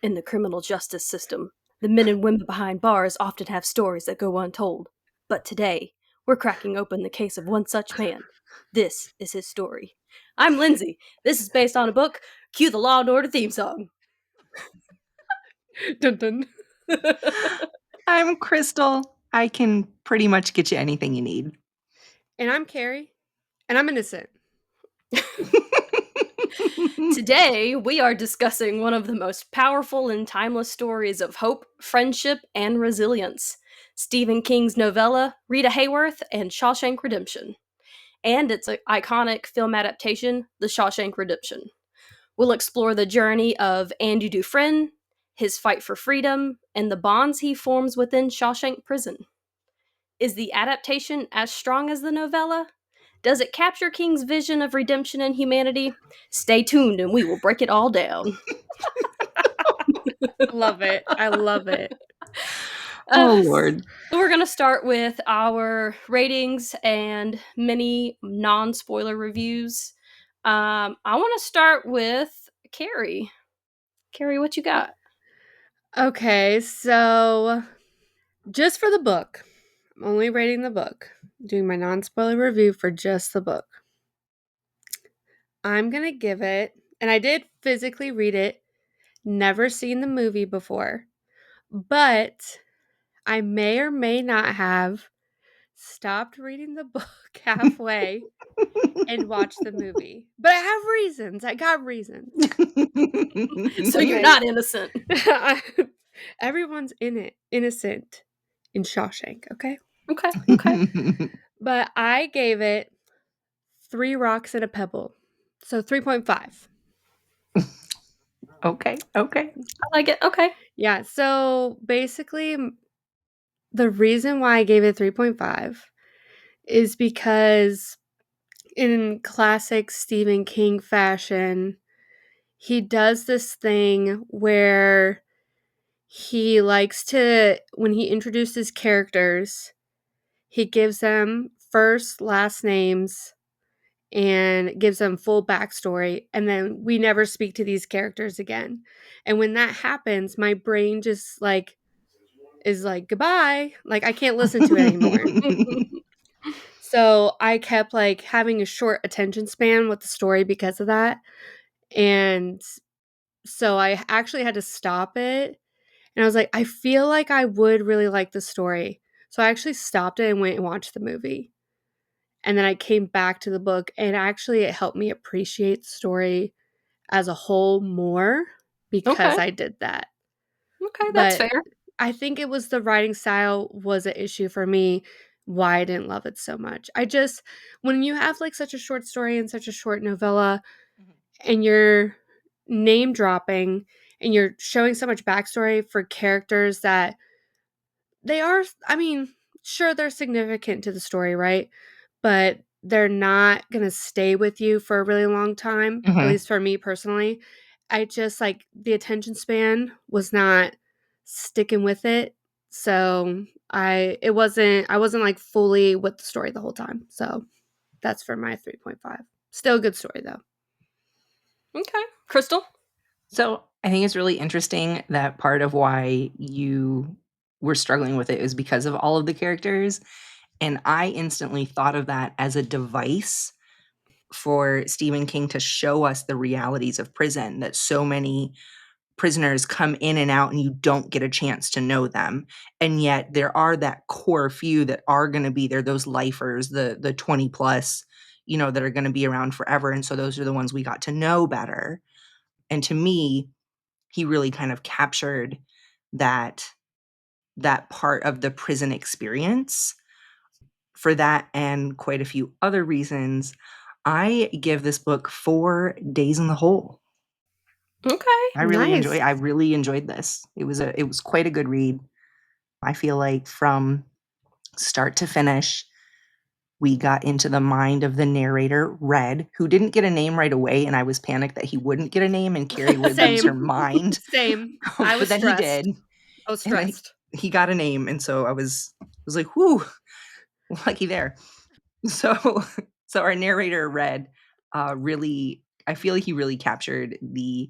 In the criminal justice system, the men and women behind bars often have stories that go untold. But today, we're cracking open the case of one such man. This is his story. I'm Lindsey. This is based on a book. Cue the Law and Order theme song. Dun dun. I'm Crystal. I can pretty much get you anything you need. And I'm Keri. And I'm innocent. Today, we are discussing one of the most powerful and timeless stories of hope, friendship, and resilience. Stephen King's novella, Rita Hayworth and Shawshank Redemption. And its iconic film adaptation, The Shawshank Redemption. We'll explore the journey of Andy Dufresne, his fight for freedom, and the bonds he forms within Shawshank Prison. Is the adaptation as strong as the novella? Does it capture King's vision of redemption and humanity? Stay tuned and we will break it all down. Love it. I love it. Oh, Lord. So we're going to start with our ratings and many non-spoiler reviews. I want to start with Keri. Keri, what you got? Okay, so just for the book, I'm only rating the book, doing my non-spoiler review for just the book. I'm going to give it, and I did physically read it, never seen the movie before, but I may or may not have stopped reading the book halfway and watched the movie. But I have reasons. I got reasons. So you're not innocent. Everyone's innocent in Shawshank, okay? Okay. But I gave it 3 rocks and a pebble. So 3.5. Okay. I like it. Okay. Yeah, so basically the reason why I gave it 3.5 is because in classic Stephen King fashion, he does this thing where he likes to, when he introduces characters, he gives them first, last names, and gives them full backstory, and then we never speak to these characters again. And when that happens, my brain just is like, goodbye. Like, I can't listen to it anymore. So I kept having a short attention span with the story because of that. And so I actually had to stop it. And I was like, I feel like I would really like the story. So I actually stopped it and went and watched the movie. And then I came back to the book, and actually it helped me appreciate the story as a whole more because I did that. Okay, that's But fair. I think it was the writing style was an issue for me, why I didn't love it so much. When you have such a short story and such a short novella, and you're name dropping and you're showing so much backstory for characters that they are, sure, they're significant to the story, right? But they're not going to stay with you for a really long time, at least for me personally. I just the attention span was not sticking with it. So I wasn't fully with the story the whole time. So that's for my 3.5. Still a good story though. Okay. Crystal? So I think it's really interesting that part of why you were struggling with it is because of all of the characters. And I instantly thought of that as a device for Stephen King to show us the realities of prison, that so many prisoners come in and out and you don't get a chance to know them. And yet there are that core few that are going to be there, those lifers, the 20 plus, that are going to be around forever. And so those are the ones we got to know better. And to me, he really kind of captured that part of the prison experience. For that and quite a few other reasons, I give this book 4 days in the hole. Okay. I really enjoyed this. It was quite a good read. I feel like from start to finish, we got into the mind of the narrator, Red, who didn't get a name right away, and I was panicked that he wouldn't get a name and Keri would lose her mind. Same. I was but then stressed. he did. I was stressed. He got a name, and so I was like, whoo, lucky there. So our narrator, Red, really, I feel like he really captured the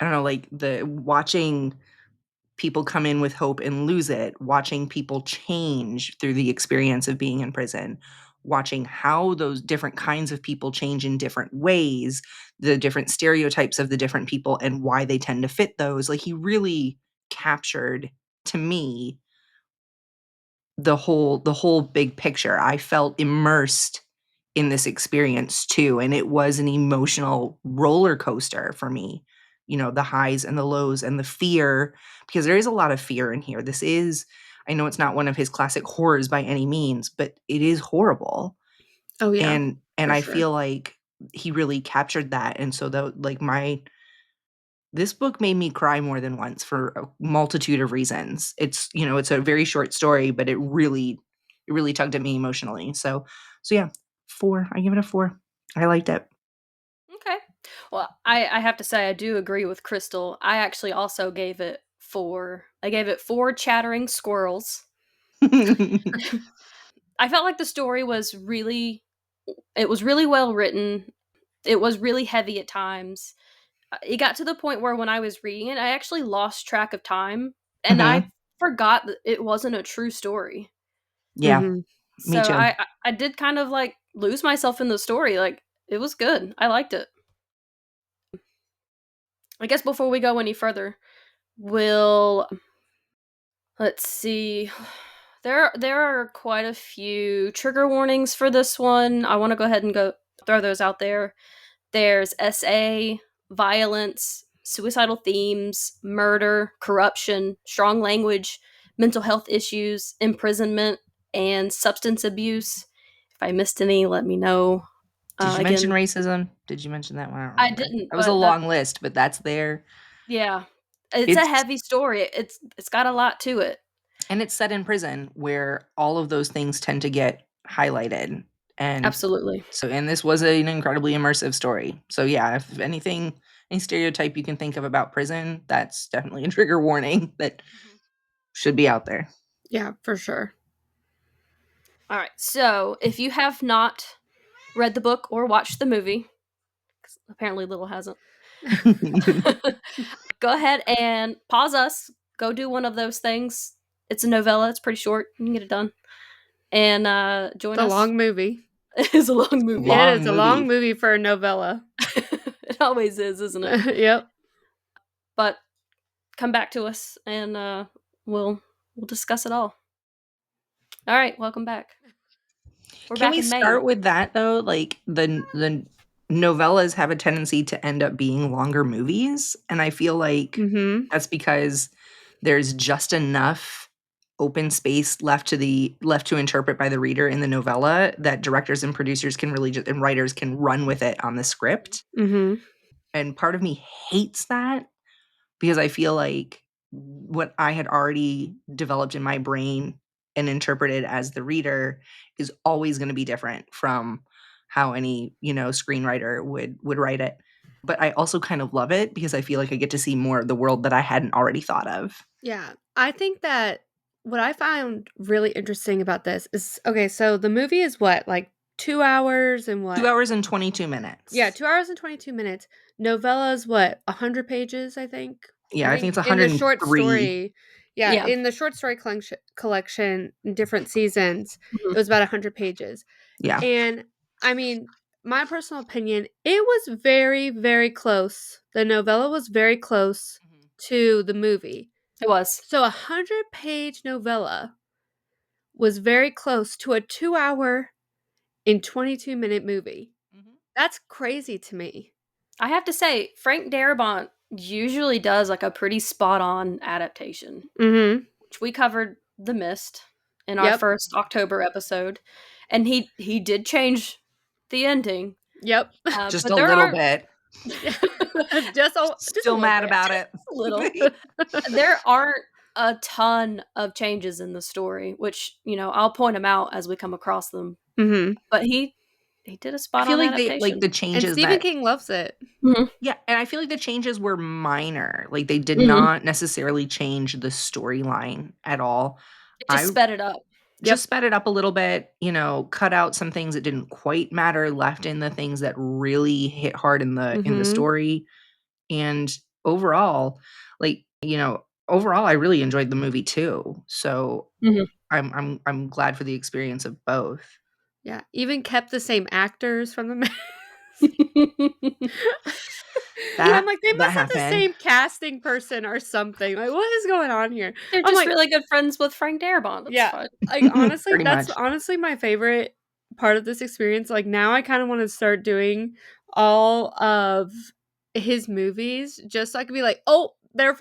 I don't know, like the watching people come in with hope and lose it, watching people change through the experience of being in prison, watching how those different kinds of people change in different ways, the different stereotypes of the different people and why they tend to fit those. Like he really captured to me the whole big picture. I felt immersed in this experience too, and it was an emotional roller coaster for me. You know, the highs and the lows and the fear, because there is a lot of fear in here. This is, I know it's not one of his classic horrors by any means, but it is horrible. Oh yeah, And for I sure. feel like he really captured that. And so that like my this book made me cry more than once for a multitude of reasons. It's, you know, it's a very short story, but it really tugged at me emotionally. So yeah, 4. I give it a 4. I liked it. Okay. Well, I have to say I do agree with Crystal. I actually also gave it 4. I gave it 4 chattering squirrels. I felt like the story was really it was really well written. It was really heavy at times. It got to the point where when I was reading it, I actually lost track of time and Mhm. I forgot that it wasn't a true story. Yeah, Mhm. me So too. I did kind of like lose myself in the story. Like it was good. I liked it. I guess before we go any further, we'll let's see. There are quite a few trigger warnings for this one. I want to go ahead and go throw those out there. There's SA, violence, suicidal themes, murder, corruption, strong language, mental health issues, imprisonment, and substance abuse. If I missed any, let me know. Did you mention Again, racism? Did you mention that one? I don't I remember. didn't, That was a but that long list, but that's there. yeah, it's a It's heavy story. It's got a lot to it. and it's set in prison where all of those things tend to get highlighted. And Absolutely. so, and this was an incredibly immersive story. So yeah, if anything, any stereotype you can think of about prison, that's definitely a trigger warning that Mhm. should be out there. Yeah, for sure. All right. So, if you have not read the book or watched the movie, 'cause apparently Little hasn't, go ahead and pause us. Go do one of those things. It's a novella. It's pretty short. You can get it done. And It's join a us. long movie. It's a long movie. It Long is a long movie. movie for a novella. It always is, isn't it? Yep. But come back to us and we'll we'll discuss it all. All right, welcome back. We're Can back we in May. start with that though? Like the novellas have a tendency to end up being longer movies, and I feel like Mhm. that's because there's just enough open space left to interpret by the reader in the novella that directors and producers can really just and writers can run with it on the script. Mhm. And part of me hates that because I feel like what I had already developed in my brain and interpreted as the reader is always going to be different from how any, screenwriter would write it. But I also kind of love it because I feel like I get to see more of the world that I hadn't already thought of. Yeah. I think that what I found really interesting about this is okay, so the movie is what? Like 2 hours and 2 what? hours and 22 Yeah, minutes. 2 hours and 22 minutes. Novella is what? 100 pages, I think? Yeah, I I think think it's in the short 103. story yeah, Yeah. in the short story collection in different seasons, Mhm. it was about 100 pages. Yeah. And, I mean, my personal opinion, it was very, very close. The novella was very close to the movie. It was. So a 100-page novella was very close to a 2-hour and 22-minute movie. Mhm. That's crazy to me. I have to say, Frank Darabont usually does like a pretty spot on adaptation, Mhm. which we covered The Mist in our Yep. first October episode, and he did change the ending. Yep. Just But a there little are bit. Just a Still little mad bit. about it. just a little. There aren't a ton of changes in the story, which I'll point them out as we come across them. Mhm. But he did a I spot feel on like they like adaptation. the And changes Stephen that King loves it. Mhm. yeah, and I feel like the changes were minor. Like they did Mhm. not necessarily change the storyline at all. It just I sped it up. just Yep. sped it up a little bit, cut out some things that didn't quite matter, left in the things that really hit hard in the Mhm. story. And overall, like, overall I really enjoyed the movie too. So Mhm. I'm glad for the experience of both. Yeah, even kept the same actors from the Mask. Yeah, I'm like, they That must have the happened. same casting person or something. Like, what is going on here? They're I'm just like, really good friends with Frank Darabont. That's yeah, fine. like honestly, Pretty that's much. honestly my favorite part of this experience. Like now I kind of want to start doing all of his movies just so I could be like, oh, they're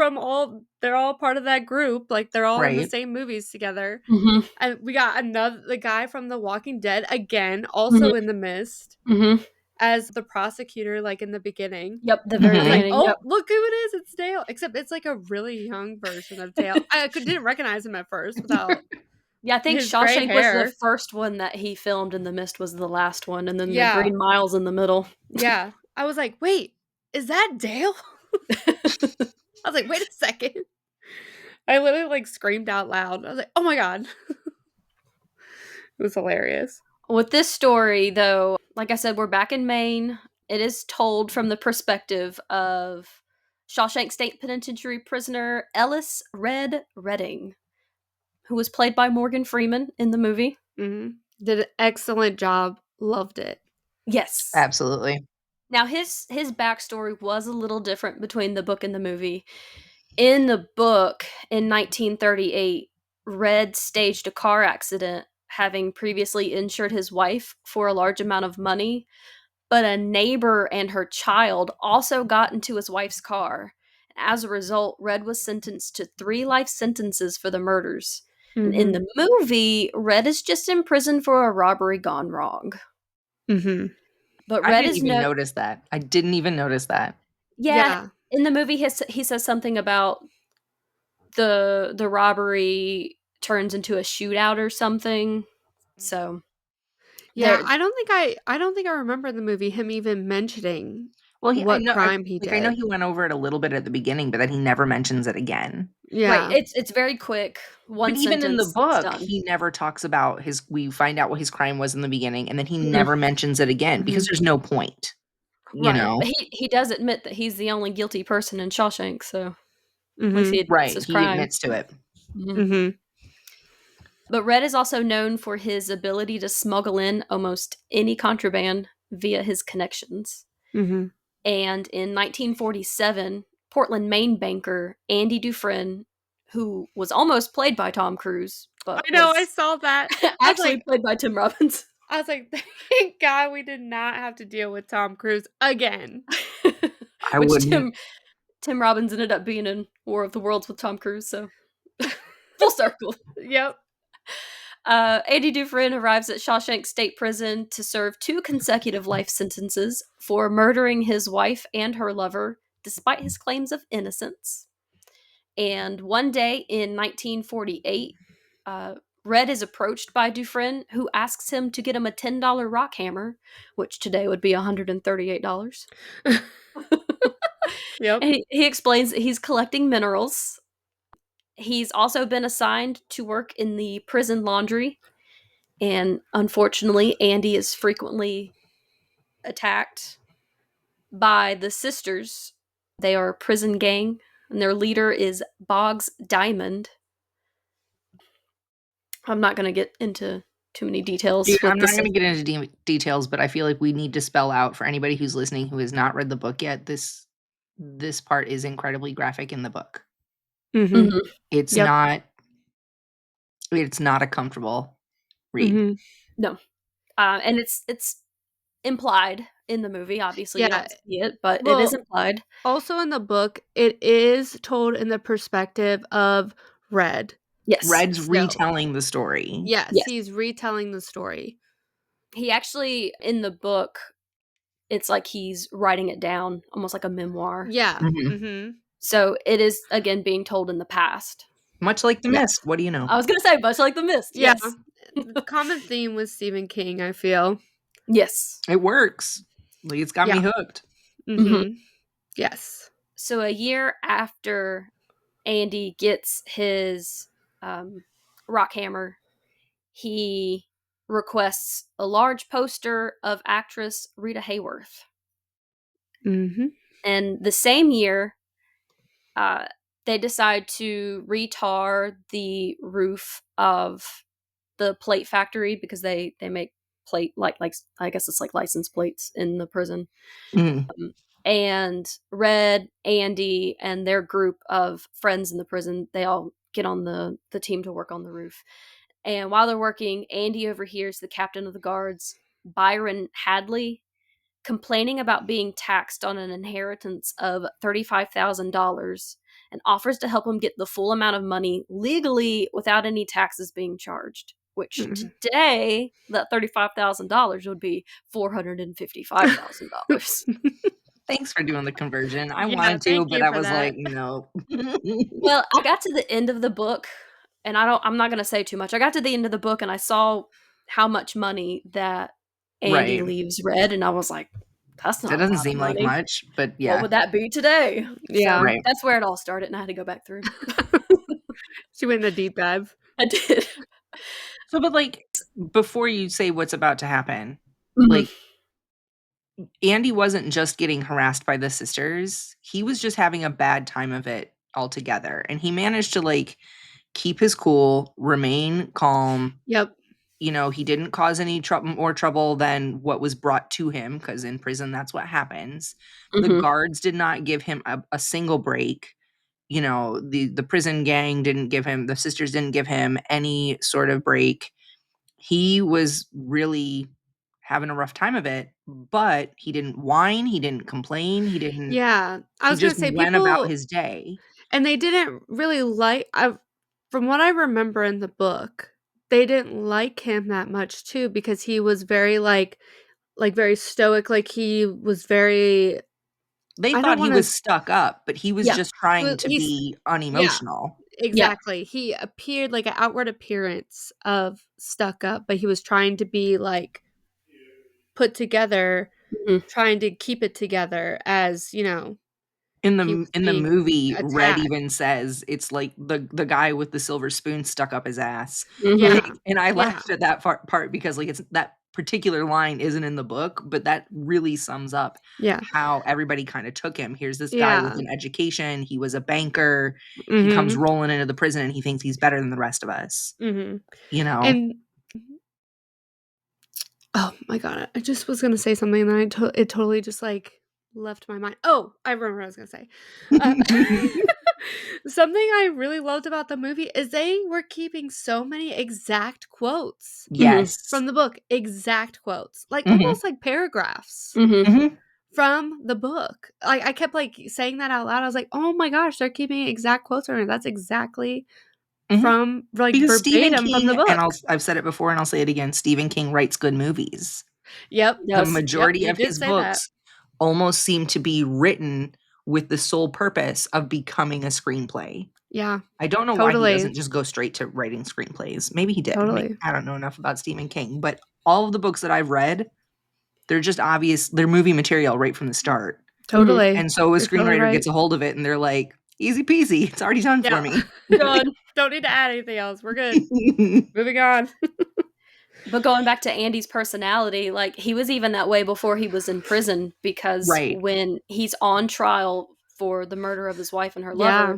all part of that group. Like they're all in the Right. same movies together. Mhm. And we got the guy from The Walking Dead again, Mhm. also in the mist Mhm. as the prosecutor, like in the beginning. Yep, the I very was like, Mhm. beginning. oh, Yep. look who it is. It's Dale. Except it's like a really young version of Dale. Didn't recognize him at first without Yeah, I think his gray Shawshank was the hair. first one that he filmed, and The Mist was the last one, and then the Yeah. Green Mile's in the middle. Yeah. I was like, wait, is that Dale? I was like, wait a second. I literally like screamed out loud. I was like, oh my God. It was hilarious. With this story, though, like I said, we're back in Maine. It is told from the perspective of Shawshank State Penitentiary prisoner Ellis Red Redding, who was played by Morgan Freeman in the movie. Did an excellent job. Loved it. Yes. Absolutely. Now his backstory was a little different between the book and the movie. In the book, in 1938, Red staged a car accident, having previously insured his wife for a large amount of money, but a neighbor and her child also got into his wife's car. As a result, Red was sentenced to 3 life sentences for the murders. And in the movie, Red is just in prison for a robbery gone wrong. But I Red didn't is even notice that. I didn't even notice that. yeah, Yeah. in the movie he says something about the robbery turns into a shootout or something. So Yeah, there I don't think I remember the movie him even mentioning Well, I what know, crime he I know did. he went over it a little bit at the beginning, but then he never mentions it again. right, Yeah. it's very quick. But One even in the sentence, it's book, done. he never talks about we find out what his crime was in the beginning, and then he Mm-mm. never mentions it again because there's no point, you Right. know? But he does admit that he's the only guilty person in Shawshank, so at least he Mhm. admits Right, his he crime. admits to it. Mhm. Mhm. But Red is also known for his ability to smuggle in almost any contraband via his connections. Mhm. And in 1947, Portland, Maine banker Andy Dufresne, who was almost played by Tom Cruise, but I know, I was saw that. actually played by Tim Robbins. I was like, thank God we did not have to deal with Tom Cruise again. I Which wouldn't. Tim Robbins ended up being in War of the Worlds with Tom Cruise, so full circle. Yep. Andy Dufresne arrives at Shawshank State Prison to serve 2 consecutive life sentences for murdering his wife and her lover, despite his claims of innocence. And one day in 1948, Red is approached by Dufresne, who asks him to get him a $10 rock hammer, which today would be $138. Yep. And he explains that he's collecting minerals. He's also been assigned to work in the prison laundry. And unfortunately, Andy is frequently attacked by the sisters. They are a prison gang, and their leader is Boggs Diamond. I'm not going to get into too many details I'm with not this. gonna get into details, but I feel like we need to spell out for anybody who's listening who has not read the book yet, this part is incredibly graphic in the book. Mhm. Mhm. It's Yep. not a comfortable read. Mhm. No, and it's implied in the movie. Obviously, you Yeah. don't see it, but it is Well, implied. also in the book, it is told in the perspective of Red. Yes, Red's Still. retelling the story. Yes, yes. he's retelling the story. He actually in the book, it's like he's writing it down, almost like a memoir. Yeah. Mhm. Mhm. So it is again being told in the past. Much like The Yeah. Mist, what do you know? I was gonna say much like The Mist. Yeah. Yes, The common theme with Stephen King, I feel. yes. It works. Like, it's got me Yeah. hooked. Mhm. Yes. So a year after Andy gets his rock hammer, he requests a large poster of actress Rita Hayworth. Mhm. And the same year, They decide to retar the roof of the plate factory because they make plate like I guess it's like license plates in the prison. Mm. And Red, Andy, and their group of friends in the prison, they all get on the team to work on the roof. And while they're working, Andy overhears the captain of the guards, Byron Hadley, complaining about being taxed on an inheritance of $35,000 and offers to help him get the full amount of money legally without any taxes being charged. Which today, that $35,000 would be $455,000. Thanks for doing the conversion. I Yeah, wanted to, thank but you I for was that. like, no. Well, I got to the end of the book, and I'm not going to say too much. I got to the end of the book, and I saw how much money that Andy Right. leaves Red, and I was like, that's That not a doesn't lot of seem like money. much, but What yeah. would that be today? Yeah. So Right. that's where it all started, and I had to go back through. She went in the deep dive. I did. So, but like, before you say what's about to happen, Mhm. like, Andy wasn't just getting harassed by the sisters. He was just having a bad time of it altogether. And he managed to like keep his cool, remain calm. Yep. You know, he didn't cause any more trouble than what was brought to him, because in prison, that's what happens. The Mhm. guards did not give him a single break. You know, the prison gang didn't give him, the sisters didn't give him any sort of break. He was really having a rough time of it, but he didn't whine, he didn't complain, he didn't Yeah. I he was gonna just say went about people, his day. and they didn't really like, from what I remember in the book, they didn't like him that much too because he was very like very stoic, like he was very, They I don't thought he wanna, was stuck up, but he was Yeah. just trying to he's, be yeah, unemotional. exactly. He appeared like an outward appearance of stuck up, but he was trying to be like put together, Mhm. trying to keep it together as, In he was the being movie, Red attacked. even says it's like the guy with the silver spoon stuck up his ass. Mhm. Yeah. And I Yeah. laughed at that part because like it's that particular line isn't in the book, but that really sums up Yeah. how everybody kind of took him. Here's this guy with Yeah. an education, he was a banker, he comes Mhm. rolling into the prison and he thinks he's better than the rest of us. Mhm. You know? And oh my god, I just was gonna say something and then it totally just like left my mind. Oh, I remember what I was gonna say. Uh, something I really loved about the movie is they were keeping so many exact quotes Yes. from the book, exact quotes, like Mhm. almost like paragraphs Mhm. Mhm. from the book. Like I kept like saying that out loud. I was like, "Oh my gosh, they're keeping exact quotes from it. That's exactly Mhm. from like Because Stephen verbatim from the King, and book." I've said it before and I'll say it again, Stephen King writes good movies. Yep. The Yes. Yep. majority He of did his say that. books almost seem to be written with the sole purpose of becoming a screenplay. Yeah. I don't know why he Totally. doesn't just go straight to writing screenplays. Maybe he did. Totally. I don't know enough about Stephen King, but all of the books that I've read, they're just obvious. They're movie material right from the start. Mhm. Totally. And so a You're totally screenwriter right. gets a hold of it and they're like, easy peasy. It's already done for Yeah. me. Done. Don't need to add anything else. We're good. Moving on. But going back to Andy's personality, like he was even that way before he was in prison because Right. when he's on trial for the murder of his wife and her Yeah.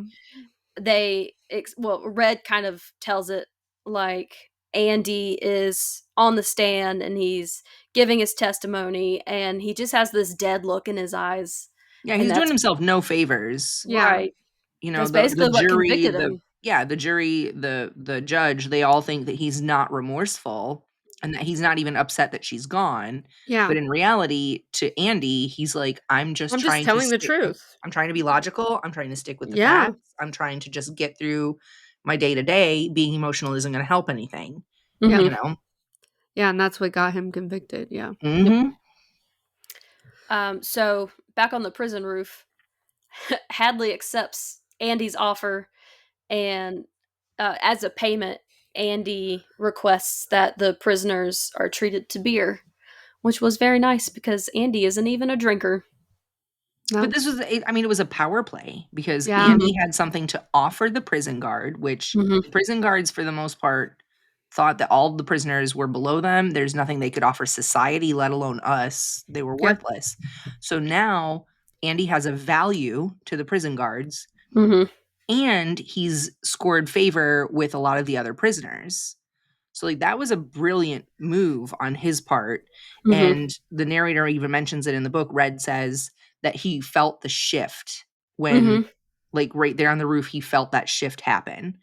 lover, Red kind of tells it like Andy is on the stand and he's giving his testimony and he just has this dead look in his eyes. Yeah, And he's doing that's himself no favors. Yeah. right. You know, That's the basically what jury, convicted him. the jury, the judge, they all think that he's not remorseful and that he's not even upset that she's gone. Yeah. But in reality, to Andy, he's like, I'm just I'm just trying to telling the stick. truth. I'm trying to be logical. I'm trying to stick with the Yeah. facts. I'm trying to just get through my day to day. Being emotional isn't going to help anything. Yep. You Mhm. know? Yeah, and that's what got him convicted. Yeah. Mm-hmm. So back on the prison roof, Hadley accepts Andy's offer, and as a payment, Andy requests that the prisoners are treated to beer, which was very nice because Andy isn't even a drinker. No. But this was, I mean, it was a power play because Yeah. Andy had something to offer the prison guard, which Mhm. the prison guards, for the most part, thought that all the prisoners were below them. There's nothing they could offer society, let alone us. They were Yep. worthless. So now Andy has a value to the prison guards Mm-hmm. And he's scored favor with a lot of the other prisoners. So like that was a brilliant move on his part. Mm-hmm. And the narrator even mentions it in the book. Red says that he felt the shift when Mm-hmm. like right there on the roof, he felt that shift happen.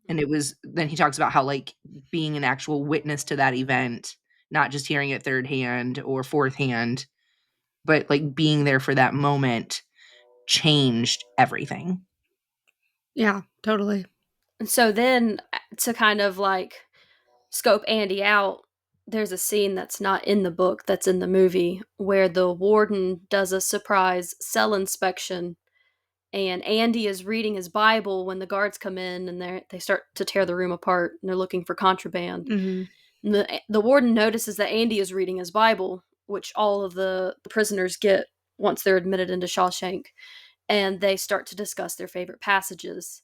And it was then he talks about how like being an actual witness to that event, not just hearing it third hand or fourth hand, but like being there for that moment changed everything. Yeah, totally. So then, to kind of like scope Andy out, there's a scene that's not in the book that's in the movie where the warden does a surprise cell inspection, and Andy is reading his Bible when the guards come in and they start to tear the room apart and they're looking for contraband. Mm-hmm. And the warden notices that Andy is reading his Bible, which all of the prisoners get once they're admitted into Shawshank, and they start to discuss their favorite passages.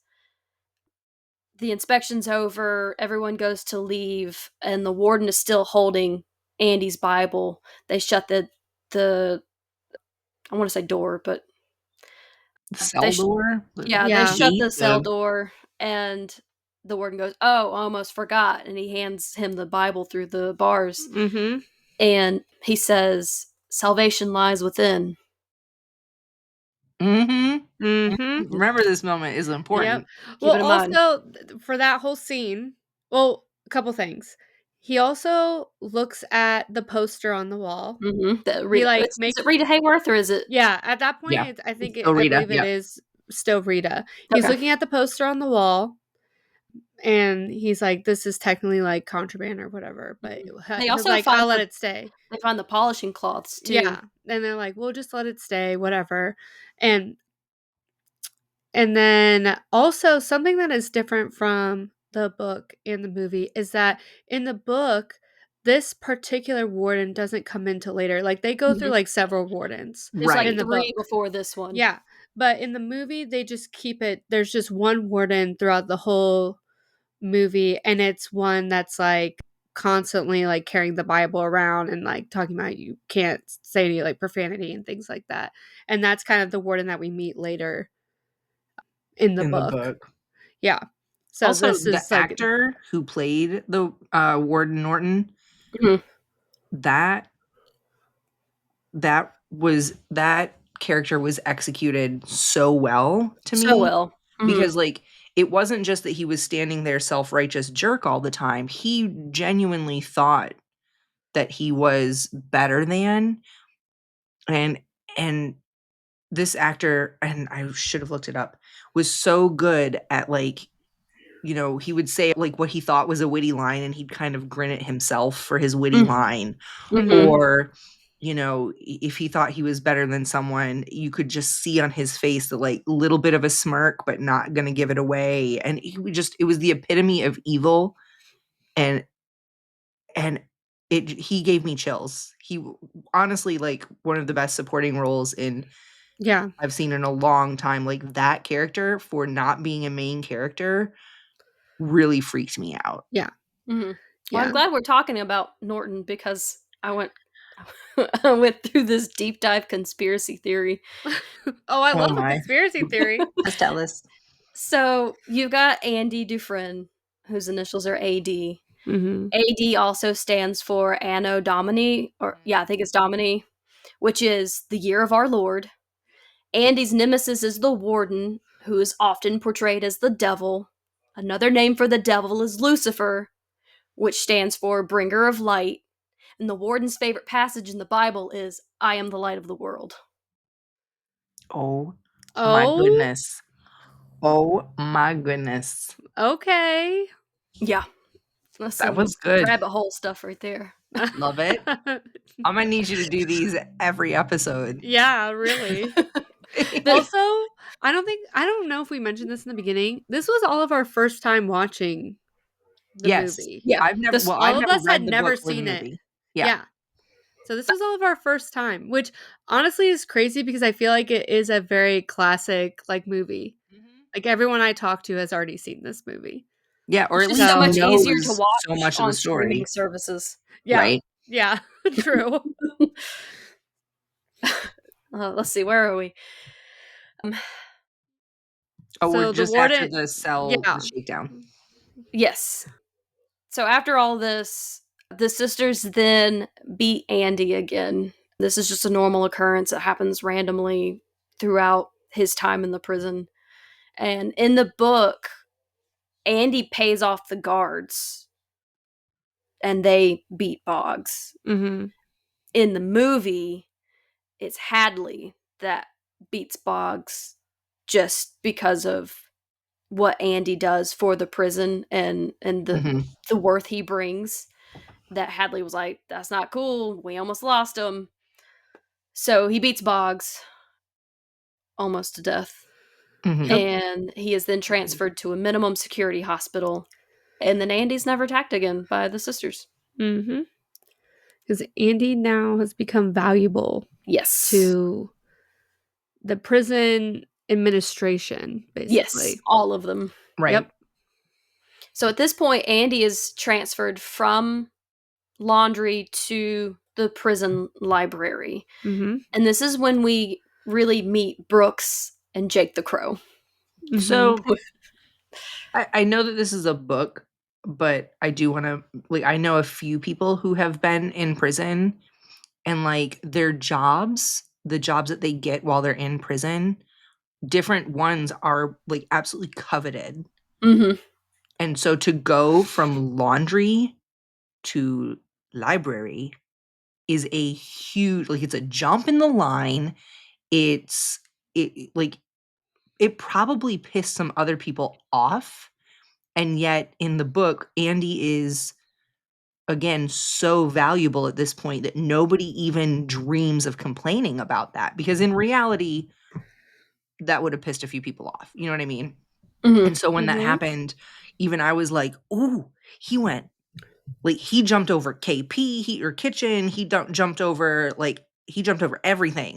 The inspection's over, everyone goes to leave, and the warden is still holding Andy's Bible. They shut the I want to say door, but The they cell door? yeah, they Yeah. shut Gate? the cell door, and the warden goes, "Oh, I almost forgot," and he hands him the Bible through the bars, Mm-hmm. and he says, "Salvation lies within." Mm-hmm. Mm-hmm. Remember, this moment is Yep. important. Keep Well, it in mind. also for that whole scene, well, a couple things. He also looks at the poster on the wall. The He Rita, like is makes it Rita Hayworth or is it? Yeah, at that point, Yeah. I think It's still I Rita. believe it Yeah. is still Rita. He's Okay. looking at the poster on the wall, and he's like, "This is technically like contraband or whatever," but They he's also like, find "I'll let it stay." they find the polishing cloths too. Yeah, and they're like, "We'll just let it stay, whatever." And and then also something that is different from the book and the movie is that in the book, this particular warden doesn't come into later. Like they go through Mhm. like several wardens There's like in Right. the 3 book. before this one. Yeah, but in the movie, they just keep it there's just one warden throughout the whole movie, and it's one that's, like, constantly, like, carrying the Bible around and, like, talking about you can't say any, like, profanity and things like that, and that's kind of the warden that we meet later in the In the book. book. Yeah. So Also, this the is, like actor who played the Warden Norton, Mhm. that that character was executed so well to So me well. Mhm. because like it wasn't just that he was standing there self-righteous jerk all the time. He genuinely thought that he was better than and and this actor, and I should have looked it up, was so good at like he would say like what he thought was a witty line and he'd kind of grin at himself for his witty Mm. line. Mhm. Or, if he thought he was better than someone, you could just see on his face the like little bit of a smirk, but not gonna give it away. And it was the epitome of evil. And and he gave me chills. Honestly, like one of the best supporting roles in Yeah. I've seen in a long time. Like that character for not being a main character really freaked me out. Yeah. Mhm. Well, I'm Yeah. glad we're talking about Norton because I went I went through this deep dive conspiracy theory. Oh, I Oh love a my. conspiracy theory. Just tell us. So, you've got Andy Dufresne, whose initials are AD. Mhm. AD also stands for Anno Domini, or yeah, I think it's Domini, which is the year of our Lord. Andy's nemesis is the Warden, who is often portrayed as the devil. Another name for the devil is Lucifer, which stands for bringer of light. And the Warden's favorite passage in the Bible is, I am the light of the world. Oh my Oh, goodness. Oh my goodness. Yeah, that's That some was good. rabbit hole stuff right there. Love it. I'm gonna need you to do these every episode. Yeah, really. The- Also, I don't know if we mentioned this in the beginning. This was all of our first time watching the Yes. movie. yeah, this I've All of never us had read the book never or the seen it. movie. Yeah. Yeah. So this was all of our first time, which honestly is crazy because I feel like it is a very classic like movie. Mhm. Like everyone I talk to has already seen this movie. Yeah, or it's at just so least much So, easier to knows so watch much of the on streaming story, services. yeah. right? Yeah, true. Let's see, where are we? Um, Oh, we're So the just after warden, the cell, yeah. the shakedown. Yes. So after all this, the sisters then beat Andy again. This is just a normal occurrence that happens randomly throughout his time in the prison. And in the book, Andy pays off the guards and they beat Boggs. Mm-hmm. In the movie, it's Hadley that beats Boggs just because of what Andy does for the prison and Mhm. the worth he brings. That Hadley was like, that's not cool. We almost lost him. So he beats Boggs almost to death. Mhm. Yep. And he is then transferred to a minimum security hospital. And then Andy's never attacked again by the sisters. Mm-hmm. Because Andy now has become valuable Yes. to the prison administration, Yes. basically. All of them. Right. Yep. So at this point, Andy is transferred from laundry to the prison library. Mm-hmm. And this is when we really meet Brooks and Jake the Crow. Mm-hmm. So I know that this is a book, but I do want to I know a few people who have been in prison and their jobs, the jobs that they get while they're in prison, different ones are absolutely coveted. Mm-hmm. And so to go from laundry to library is a huge it's a jump in the line. It's it probably pissed some other people off. And yet in the book, Andy is again so valuable at this point that nobody even dreams of complaining about that, because in reality that would have pissed a few people off. You know what I mean? Mm-hmm. And so when that Mhm. happened, even I was like, "Ooh, he went he jumped over KP, or kitchen, jumped over he jumped over everything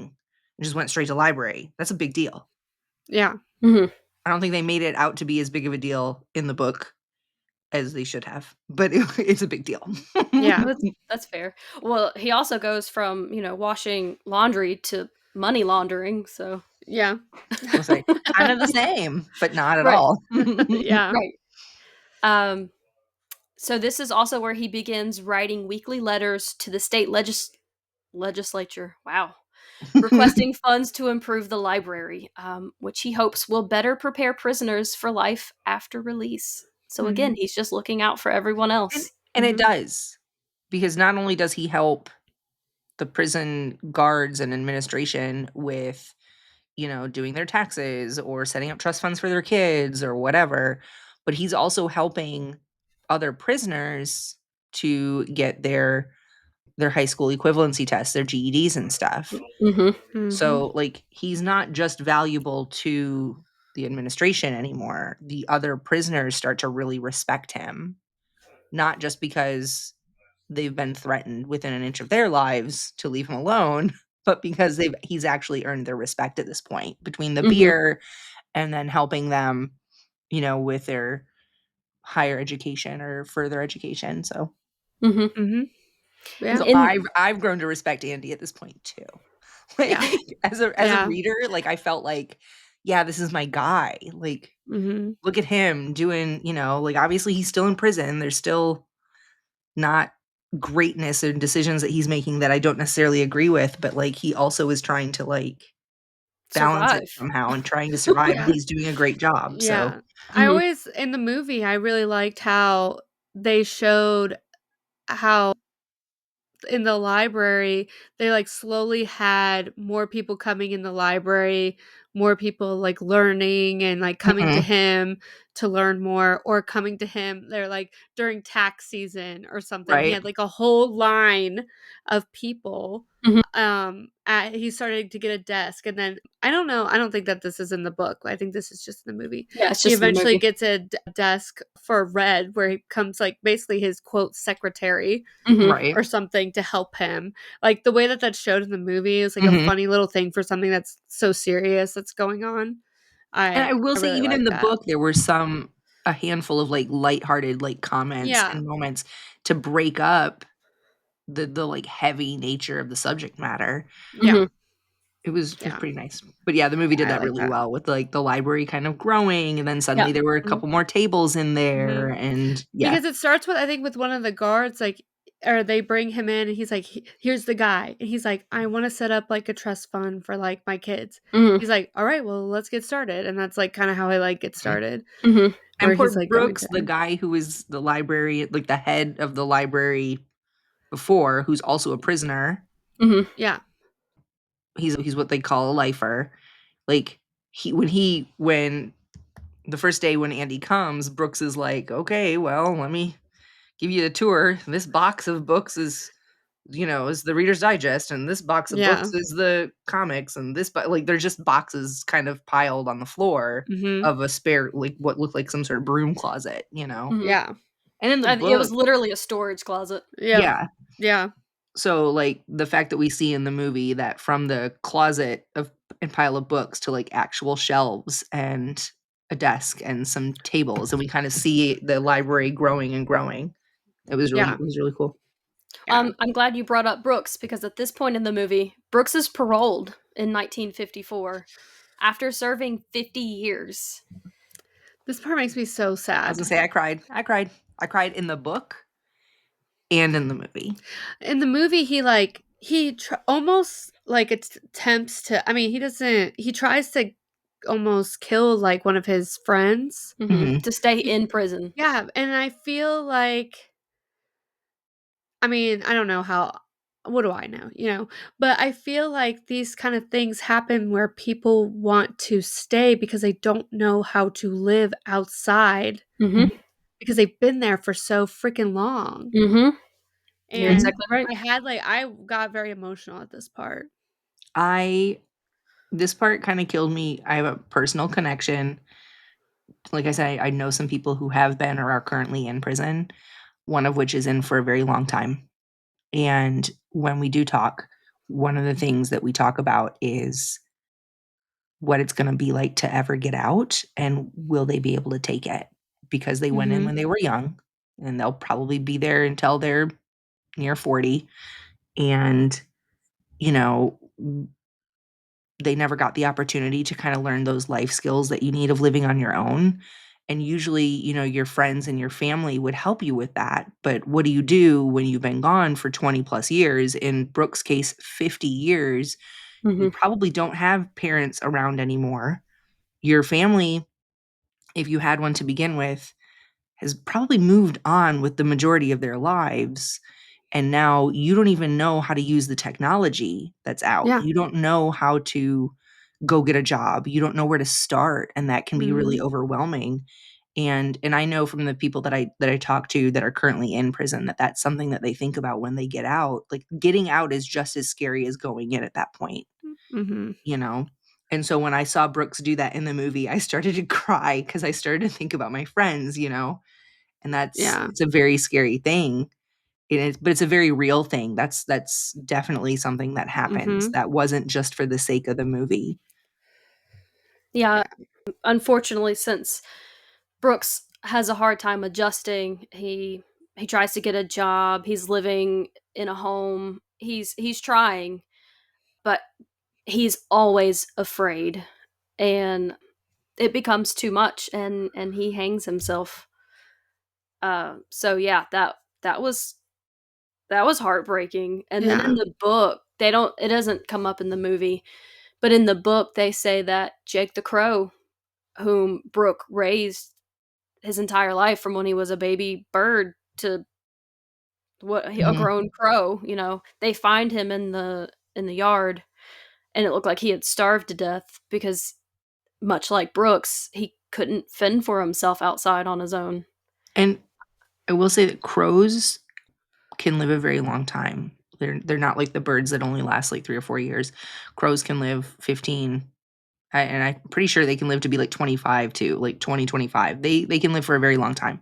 and just went straight to library." That's a big deal. Yeah. Mm-hmm. I don't think they made it out to be as big of a deal in the book as they should have, but it's a big deal. Yeah. That's fair. Well, he also goes from, washing laundry to money laundering, so Yeah. I was like, kind of the same, but not at right. all. Yeah. Right. So this is also where he begins writing weekly letters to the state legislature. Wow. Requesting funds to improve the library, which he hopes will better prepare prisoners for life after release. So again, Mhm. he's just looking out for everyone else. And it Mhm. does, because not only does he help the prison guards and administration with, doing their taxes or setting up trust funds for their kids or whatever, but he's also helping other prisoners to get their high school equivalency tests, their GEDs and stuff. Mm-hmm. Mhm. So he's not just valuable to the administration anymore. The other prisoners start to really respect him, not just because they've been threatened within an inch of their lives to leave him alone, but because he's actually earned their respect at this point, between the Mm-hmm. beer and then helping them, with their higher education or further education. So Mm-hmm. Mhm. And Yeah. I've grown to respect Andy at this point too. Like Yeah. as a Yeah. reader, I felt yeah, this is my guy. Mhm. Look at him doing, obviously he's still in prison. There's still not greatness and decisions that he's making that I don't necessarily agree with, but he also is trying to balance it survive. somehow and trying to survive. Yeah. He's doing a great job. So Yeah. I Mhm. always in the movie, I really liked how they showed how in the library, they, slowly had more people coming in the library, more people, learning and, coming to Mhm. him to learn more or coming to him, they're, during tax season or something. He Right. had, a whole line of people. Mhm. He started to get a desk, and then I don't know, I don't think that this is in the book. I think this is just in the movie. Yeah, it's He just in the eventually movie. gets a desk for Red where he becomes, basically his, quote, "secretary." Mm-hmm. Right. Or something to help him. The way that that's showed in the movie is, a Mhm. funny little thing for something that's so serious that's going on. And I I will I say really even in like the that. book, there were a handful of lighthearted comments Yeah. and moments to break up the heavy nature of the subject matter. Yeah. Mm-hmm. It was Yeah. pretty nice. But yeah, the movie did I that like really that. well with, like, the library kind of growing, and then suddenly Yeah. there were a Mhm. couple more tables in there, Mhm. and yeah. Because it starts with, I think, with one of the guards, like, or they bring him in and he's like, Here's the guy." And he's like, "I wanna set up, like, a trust fund for, like, my kids." Mhm. He's like, "Alright, well, let's get started." And that's, like, kinda how I, like, get Mhm. started, Mhm. where And poor he's, like, going Brooks, to the guy who was the library like, the head of the library before, who's also a prisoner, Mhm. Yeah. he's what they call a lifer. Like, when the first day when Andy comes, Brooks is like, "Okay, well, let me give you a tour. This box of books is the Reader's Digest, and this box of books Yeah. is the comics, and this like, they're just boxes kind of piled on the floor Mhm. of a spare like, what looked like some sort of broom closet, you know? Mhm. Yeah. And in the And it was book literally a storage closet. Yep. yeah. Yeah. So, like, the fact that we see in the movie that from the closet of and pile of books to, like, actual shelves and a desk and some tables, and we kinda see the library growing and growing. Yeah. It was really cool. Yeah. I'm glad you brought up Brooks because at this point in the movie, Brooks is paroled in 1954 after serving 50 years. This part makes me so I was sad. gonna say I cried. I cried. I cried in the book and in the movie. In the movie, he almost, like, attempts to, I mean, he tries to almost kill, like, one of his friends. Mhm. Mhm. To stay in prison. Yeah, and I feel like, I mean, I don't know how, what do I know, you know? But I feel like these kind of things happen where people want to stay because they don't know how to live outside Mhm. because they've been there for so freaking long. Mhm. You're And exactly right. I got very emotional at this part. I This part kinda killed me. I have a personal connection. Like I said, I know some people who have been or are currently in prison, one of which is in for a very long time. And when we do talk, one of the things that we talk about is what it's gonna be like to ever get out, and will they be able to take it? Because they went in Mhm. when they were young, and they'll probably be there until they're near 40, and, you know, they never got the opportunity to kinda learn those life skills that you need of living on your own, and usually, your friends and your family would help you with that, but what do you do when you've been gone for 20 plus years? In Brooke's case, 50 years. You Mhm. probably don't have parents around anymore. Your family, if you had one to begin with, has probably moved on with the majority of their lives, and now you don't even know how to use the technology that's out. Yeah. You don't know how to go get a job. You don't know where to start, and that can be really Mhm. overwhelming. And I know from the people that I talk to that are currently in prison that that's something that they think about when they get out. Like, getting out is just as scary as going in at that point, Mhm. you know? And so when I saw Brooks do that in the movie, I started to cry because I started to think about my friends. And Yeah. it's a very scary thing. But it's a very real thing. That's definitely something that happens. Mhm. That wasn't just for the sake of the movie. Yeah, Yeah. unfortunately, since Brooks has a hard time adjusting, he tries to get a job, he's living in a home, he's trying, but he's always afraid, and it becomes too much, and he hangs himself. So yeah, that was heartbreaking, and then in Yeah. the book, they don't it doesn't come up in the movie, but in the book, they say that Jake the Crow, whom Brooke raised his entire life from when he was a baby bird to a Mhm. grown crow, they find him in the yard, and it looked like he had starved to death because, much like Brooks, he couldn't fend for himself outside on his own. And I will say that crows can live a very long time. They're not like the birds that only last like 3 or 4 years. Crows can live 15, and I'm pretty sure they can live to be like 25 too, like 20, 25. They can live for a very long time.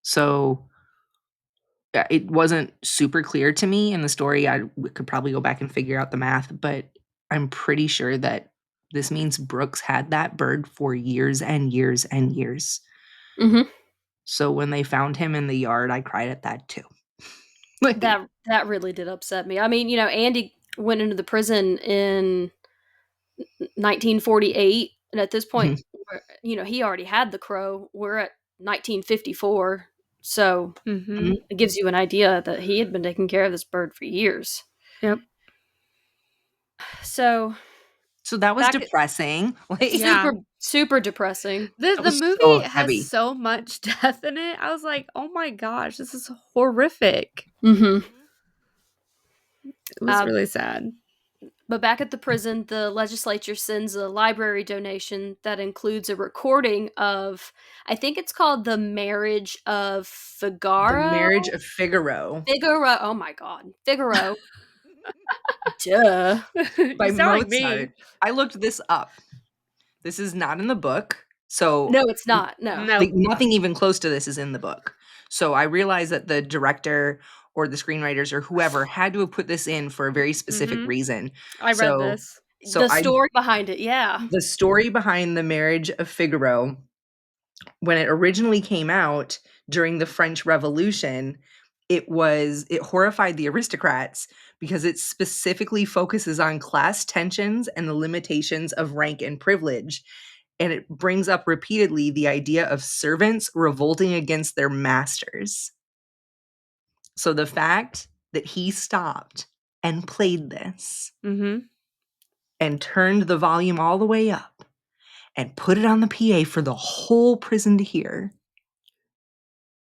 So, yeah, it wasn't super clear to me in the story. We could probably go back and figure out the math, but I'm pretty sure that this means Brooks had that bird for years and years and years. Mhm. So when they found him in the yard, I cried at that too. Like That really did upset me. I mean, Andy went into the prison in 1948, and at this point, he already had the crow. We're at 1954, so Mm-hmm. it gives you an idea that he had been taking care of this bird for years. Yep. So that was back at- depressing. Like, Yeah. super depressing. The was movie so has heavy. so much death in it. I was like, oh my gosh, this is horrific. Mm-hmm. It was really sad. But back at the prison, the legislature sends a library donation that includes a recording of, I think it's called The Marriage of Figaro. The Marriage of Figaro. Figaro. Oh my God. Figaro. Duh. By You sound like Mozart. me. I looked this up. This is not in the book. So No, it's not. No. No. nothing even close to this is in the book. So I realized that the director or the screenwriters or whoever had to have put this in for a very specific reason. I read this. So the story behind it, yeah. The story behind The Marriage of Figaro, when it originally came out during the French Revolution, it horrified the aristocrats because it specifically focuses on class tensions and the limitations of rank and privilege. And it brings up repeatedly the idea of servants revolting against their masters. So the fact that he stopped and played this and turned the volume all the way up and put it on the PA for the whole prison to hear.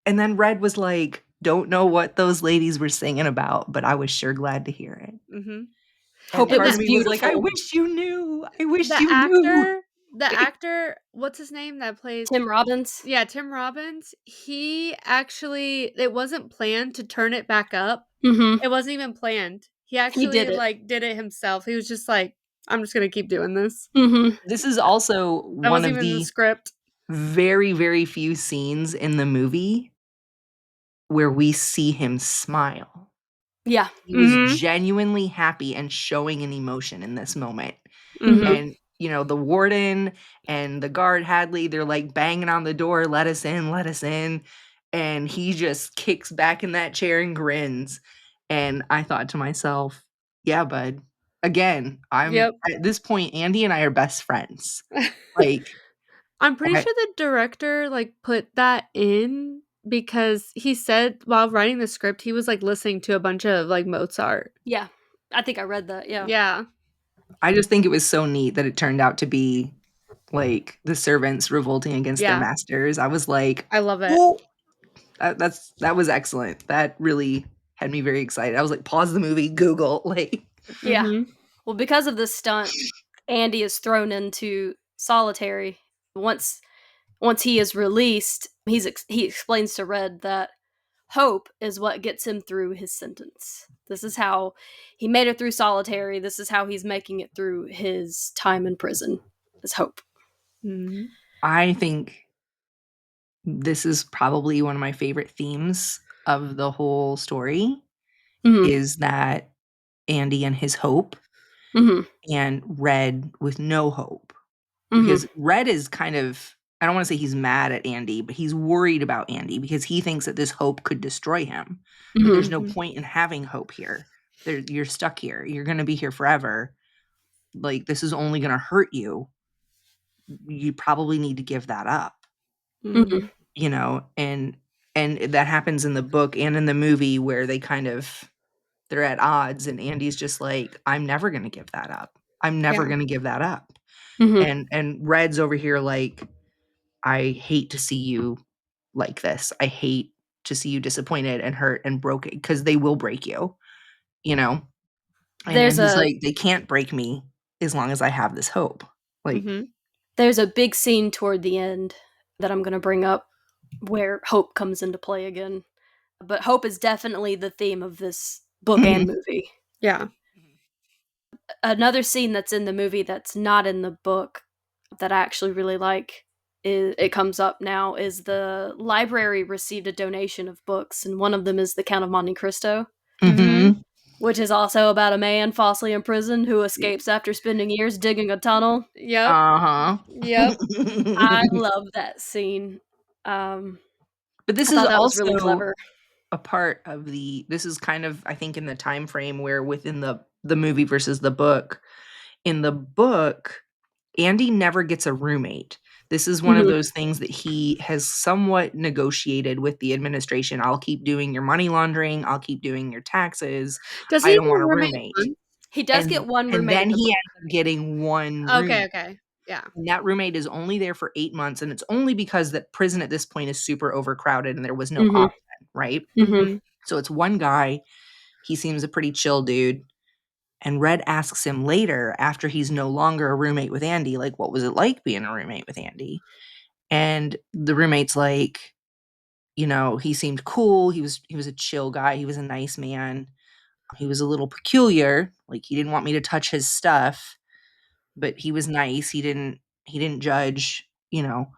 And then Red was like, don't know what those ladies were singing about, but I was sure glad to hear it. Hope it was beautiful. Like, I wish you knew. I wish The you knew. The actor, what's his name that plays Tim Robbins. Yeah, Tim Robbins. He actually, it wasn't planned to turn it back up. Mm-hmm. It wasn't even planned. He actually did it. did it himself. He was just like, I'm just gonna keep doing this. Mm-hmm. This is also That one wasn't of even in the the script. very, very few scenes in the movie where we see him smile. Yeah. He was genuinely happy and showing an emotion in this moment. And, the warden and the guard Hadley, they're like banging on the door, let us in, let us in. And he just kicks back in that chair and grins. And I thought to myself, yeah, bud. Again, at this point, Andy and I are best friends. Like, I'm pretty sure the director put that in because he said while writing the script he was listening to a bunch of Mozart. Yeah. I think I read that. Yeah. Yeah. I just think it was so neat that it turned out to be the servants revolting against their masters. I was like, I love it. Oh, that was excellent. That really had me very excited. I was like, pause the movie, Google, Yeah. Well, because of this stunt, Andy is thrown into solitary. Once he is released, he explains to Red that hope is what gets him through his sentence. This is how he made it through solitary. This is how he's making it through his time in prison. Is hope. I think this is probably one of my favorite themes of the whole story is that Andy and his hope and Red with no hope. Because Red is kind of, I don't want to say he's mad at Andy, but he's worried about Andy because he thinks that this hope could destroy him. But there's no point in having hope here. You're stuck here. You're going to be here forever. This is only going to hurt you. You probably need to give that up. And that happens in the book and in the movie where they're at odds and Andy's just like, I'm never going to give that up. I'm never going to give that up. And Red's over here like, I hate to see you like this. I hate to see you disappointed and hurt and broken because they will break you, And he's like, they can't break me as long as I have this hope. There's a big scene toward the end that I'm going to bring up where hope comes into play again. But hope is definitely the theme of this book and movie. Yeah. Another scene that's in the movie that's not in the book that I actually really like, it comes up now, is the library received a donation of books, and one of them is The Count of Monte Cristo, which is also about a man falsely imprisoned who escapes after spending years digging a tunnel. Yep. Yep. I love that scene. But this is also really clever. A part of this is kind of, I think, in the time frame where within the the movie versus the book. In the book, Andy never gets a roommate. This is one of those things that he has somewhat negotiated with the administration. I'll keep doing your money laundering. I'll keep doing your taxes. Does I he don't have want a a roommate roommate. once? He does get one And roommate then in the he book. ends up getting one roommate. Okay. Yeah. And that roommate is only there for 8 months, and it's only because that prison at this point is super overcrowded and there was no option, right? So it's one guy. He seems a pretty chill dude. And Red asks him later, after he's no longer a roommate with Andy, like, what was it like being a roommate with Andy? And the roommate's like, you know, he seemed cool. He was a chill guy. He was a nice man. He was a little peculiar. Like, he didn't want me to touch his stuff, but he was nice. He didn't judge, you know.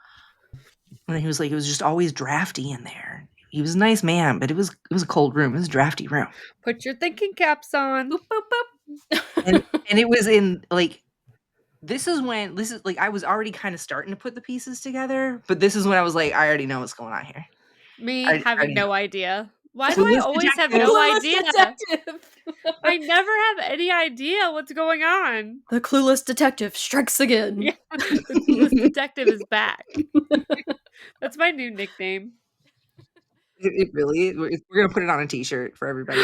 And then he was like, it was just always drafty in there. He was a nice man, but it was a cold room. It was a drafty room. Put your thinking caps on. Boop, boop, boop. And it was in like, this is like, I was already kind of starting to put the pieces together, but this is when I was like, I already know what's going on here. Me I having already no know. idea. Why do I Clueless always have detective. no Clueless idea? detective. I never have any idea what's going on. The clueless detective strikes again. Yeah, the clueless detective is back. That's my new nickname. It really, we're gonna put it on a t-shirt for everybody.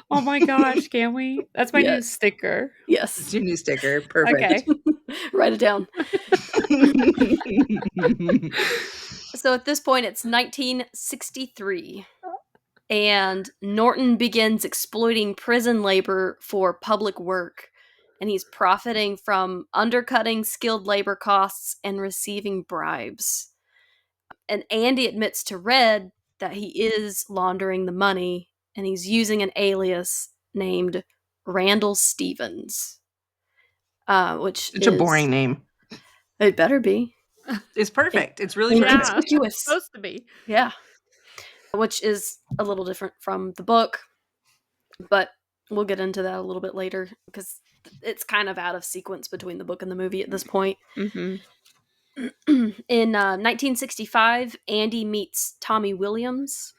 Oh my gosh, can we? That's my new Yes. sticker. Yes. It's your new sticker. Perfect. Okay. Write it down. So at this point, it's 1963. And Norton begins exploiting prison labor for public work. And he's profiting from undercutting skilled labor costs and receiving bribes. And Andy admits to Red that he is laundering the money, and he's using an alias named Randall Stevens. Which Such a boring name. It better be. It's perfect. It's really Yeah. perfect. Inconspicuous. It's supposed to be. Yeah. Which is a little different from the book, but we'll get into that a little bit later because it's kind of out of sequence between the book and the movie at this point. Mm-hmm. In 1965, Andy meets Tommy Williams,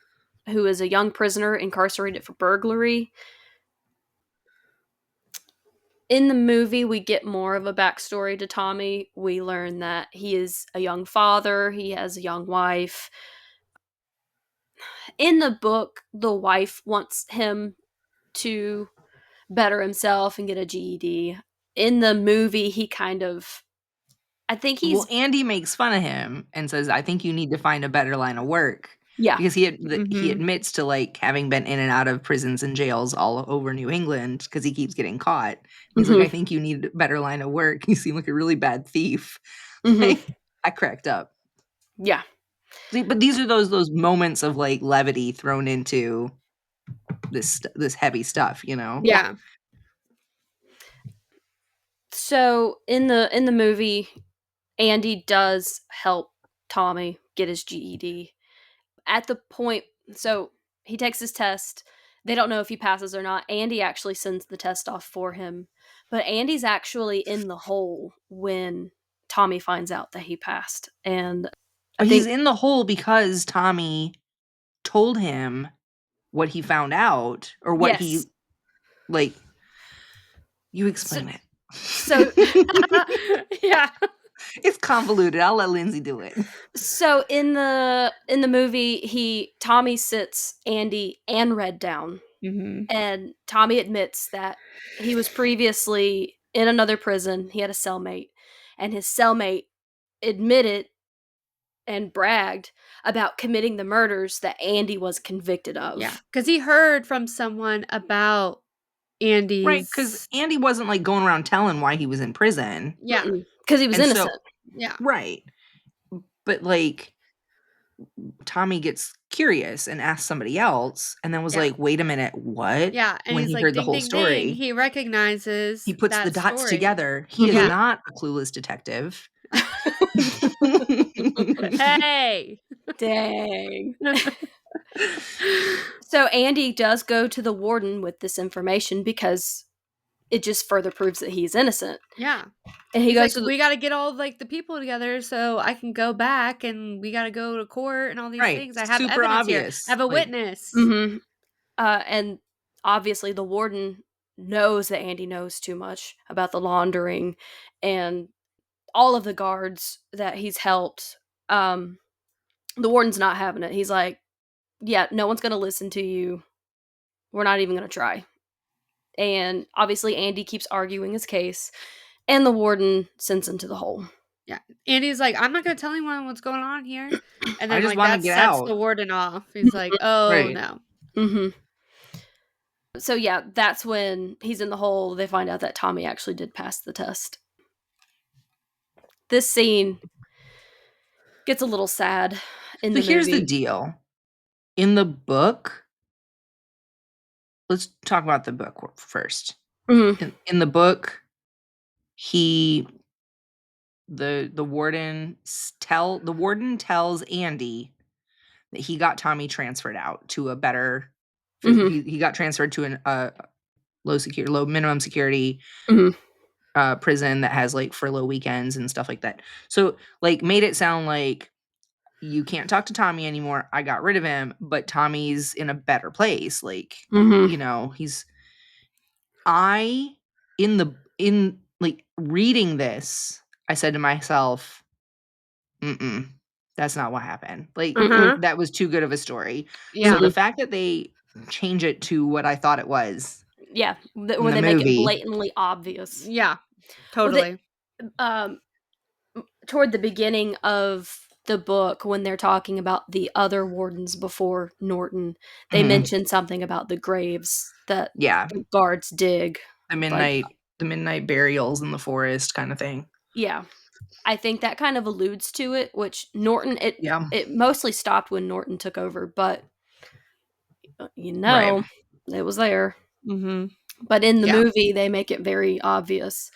who is a young prisoner incarcerated for burglary. In the movie, we get more of a backstory to Tommy. We learn that he is a young father, he has a young wife. In the book, the wife wants him to better himself and get a GED. In the movie, he kind of, I think he's, Well, Andy makes fun of him and says, I think you need to find a better line of work. yeah, Because he admits to like having been in and out of prisons and jails all over New England because he keeps getting caught. He's like, I think you need a better line of work. You seem like a really bad thief. Like, I cracked up. Yeah. But these are those moments of like levity thrown into this heavy stuff, you know? Yeah. So in the movie, Andy does help Tommy get his GED. At the point, so he takes his test. They don't know if he passes or not. Andy actually sends the test off for him. But Andy's actually in the hole when Tommy finds out that he passed. And But he's in the hole because Tommy told him what he found out or what he, like, you explain it. So Yeah. It's convoluted. I'll let Lindsey do it. So in the movie, Tommy sits Andy and Red down, and Tommy admits that he was previously in another prison. He had a cellmate, and his cellmate admitted and bragged about committing the murders that Andy was convicted of. Yeah, because he heard from someone about Andy's. Right, because Andy wasn't like going around telling why he was in prison. Yeah, because he was And innocent. yeah, Right. But like, Tommy gets curious and asks somebody else, and then was like, "Wait a minute, what?" yeah, and when he's he like, heard the ding, whole ding, story. ding. He recognizes. He puts that the dots story. together. He is not a clueless detective. Hey, Dang. So Andy does go to the warden with this information because it just further proves that he's innocent. Yeah. And he He's goes like, to we got to get all like the people together so I can go back and we got to go to court and all these things. I have super evidence obvious. here. I have a Like, witness. and obviously the warden knows that Andy knows too much about the laundering and all of the guards that he's helped. The warden's not having it. He's like, yeah, no one's going to listen to you. We're not even going to try. And obviously, Andy keeps arguing his case, and the warden sends him to the hole. Yeah. Andy's like, I'm not going to tell anyone what's going on here. And I then, just like, want to that get sets out. the warden off. He's like, oh, Right. no. Mm-hmm. So, yeah, that's when he's in the hole. They find out that Tommy actually did pass the test. This scene gets a little sad in the movie. Here's the deal. In the book, let's talk about the book first. Mm-hmm. In the book, the warden tells Andy that he got Tommy transferred out to a better. Mm-hmm. He got transferred to a low minimum security Mm-hmm. prison that has like furlough weekends and stuff like that. So like made it sound like you can't talk to Tommy anymore. I got rid of him, but Tommy's in a better place. Like, Mm-hmm. you know, in like reading this, I said to myself, that's not what happened. Like, Uh-huh. that was too good of a story. Yeah. So the fact that they change it to what I thought it was, Yeah, where the they make it movie. blatantly obvious. Yeah. Well, Totally. Toward the beginning of the book, when they're talking about the other wardens before Norton, they mention something about the graves that the guards dig. The midnight burials in the forest kind of thing. Yeah. I think that kind of alludes to it, which Norton, Yeah. it mostly stopped when Norton took over, but Right. it was there. Mm-hmm. But in the Yeah. movie, they make it very obvious.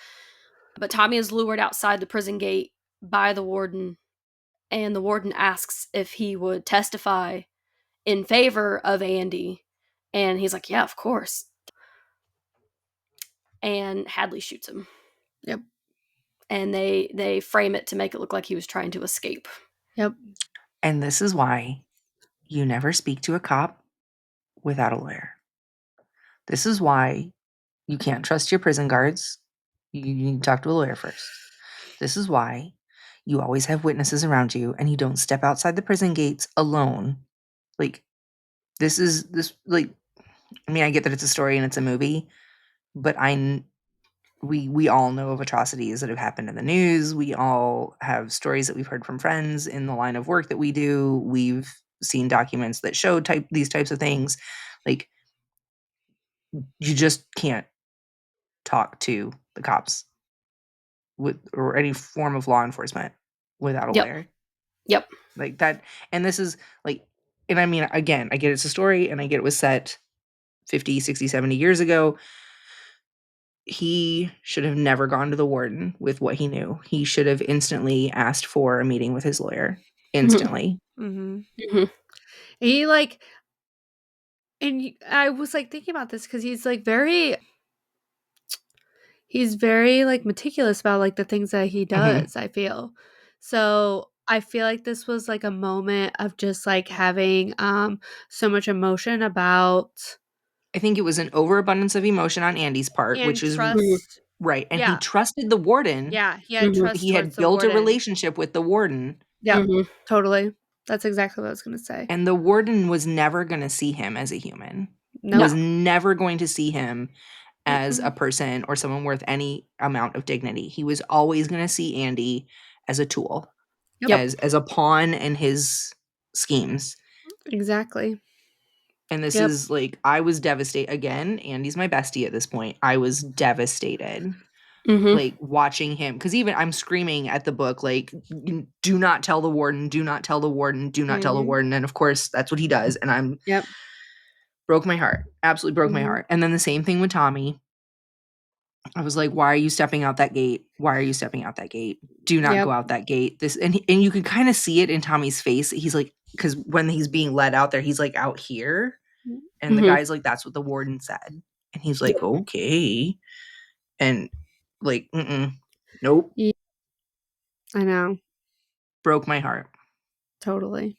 But Tommy is lured outside the prison gate by the warden, and the warden asks if he would testify in favor of Andy. And he's like, yeah, of course. And Hadley shoots him. Yep. And they frame it to make it look like he was trying to escape. Yep. And this is why you never speak to a cop without a lawyer. This is why you can't trust your prison guards. You need to talk to a lawyer first. This is why you always have witnesses around you and you don't step outside the prison gates alone. Like, I mean, I get that it's a story and it's a movie, but we all know of atrocities that have happened in the news. We all have stories that we've heard from friends in the line of work that we do. We've seen documents that show these types of things. Like, you just can't talk to the cops or any form of law enforcement without a lawyer. Yep. Like that. And this is like, and I mean, again, I get it's a story and I get it was set 50, 60, 70 years ago. He should have never gone to the warden with what he knew. He should have instantly asked for a meeting with his lawyer. Instantly. Mm-hmm. Mm-hmm. He like, and I was like thinking about this because he's very like meticulous about like the things that he does. I feel so. I feel like this was like a moment of just like having so much emotion about. I think it was an overabundance of emotion on Andy's part, And which is trust. right. And he Yeah. trusted the warden. Yeah, he had trust He towards had the built a warden. relationship with the warden. Yeah, totally. That's exactly what I was going to say. And the warden was never going to see him as a human. No. Was never going to see him as a person or someone worth any amount of dignity. He was always going to see Andy as a tool, Yep. as a pawn in his schemes. Exactly. And this is like, I was devastated. Again, Andy's my bestie at this point. I was devastated. Like watching him, because even I'm screaming at the book, like, do not tell the warden, do not tell the warden, do not tell the warden. And of course, that's what he does. And I'm broke my heart. Absolutely broke my heart. And then the same thing with Tommy. I was like, why are you stepping out that gate? Why are you stepping out that gate? Do not go out that gate. And you can kind of see it in Tommy's face. He's like, because when he's being led out there, he's like out here. And the guy's like, that's what the warden said. And he's like, okay. And like, nope. I know. Broke my heart. Totally.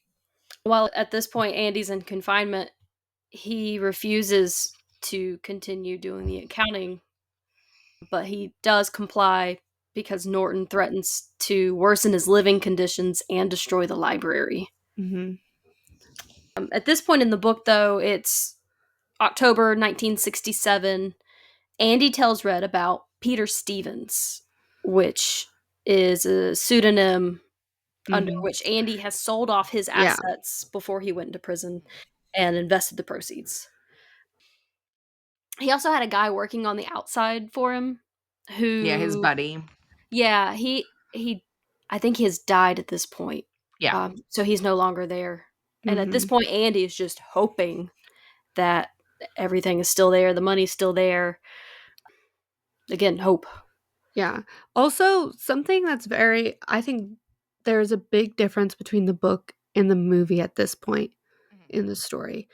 While at this point Andy's in confinement, he refuses to continue doing the accounting, but he does comply because Norton threatens to worsen his living conditions and destroy the library. Mm-hmm. At this point in the book, though, it's October 1967. Andy tells Red about Peter Stevens, which is a pseudonym under which Andy has sold off his Yeah. assets before he went into prison and invested the proceeds. He also had a guy working on the outside for him who... Yeah, his buddy. Yeah, he I think he has died at this point. Yeah. So he's no longer there. And at this point, Andy is just hoping that everything is still there, the money's still there. Again, hope. Yeah. Also, something that's I think there's a big difference between the book and the movie at this point in the story.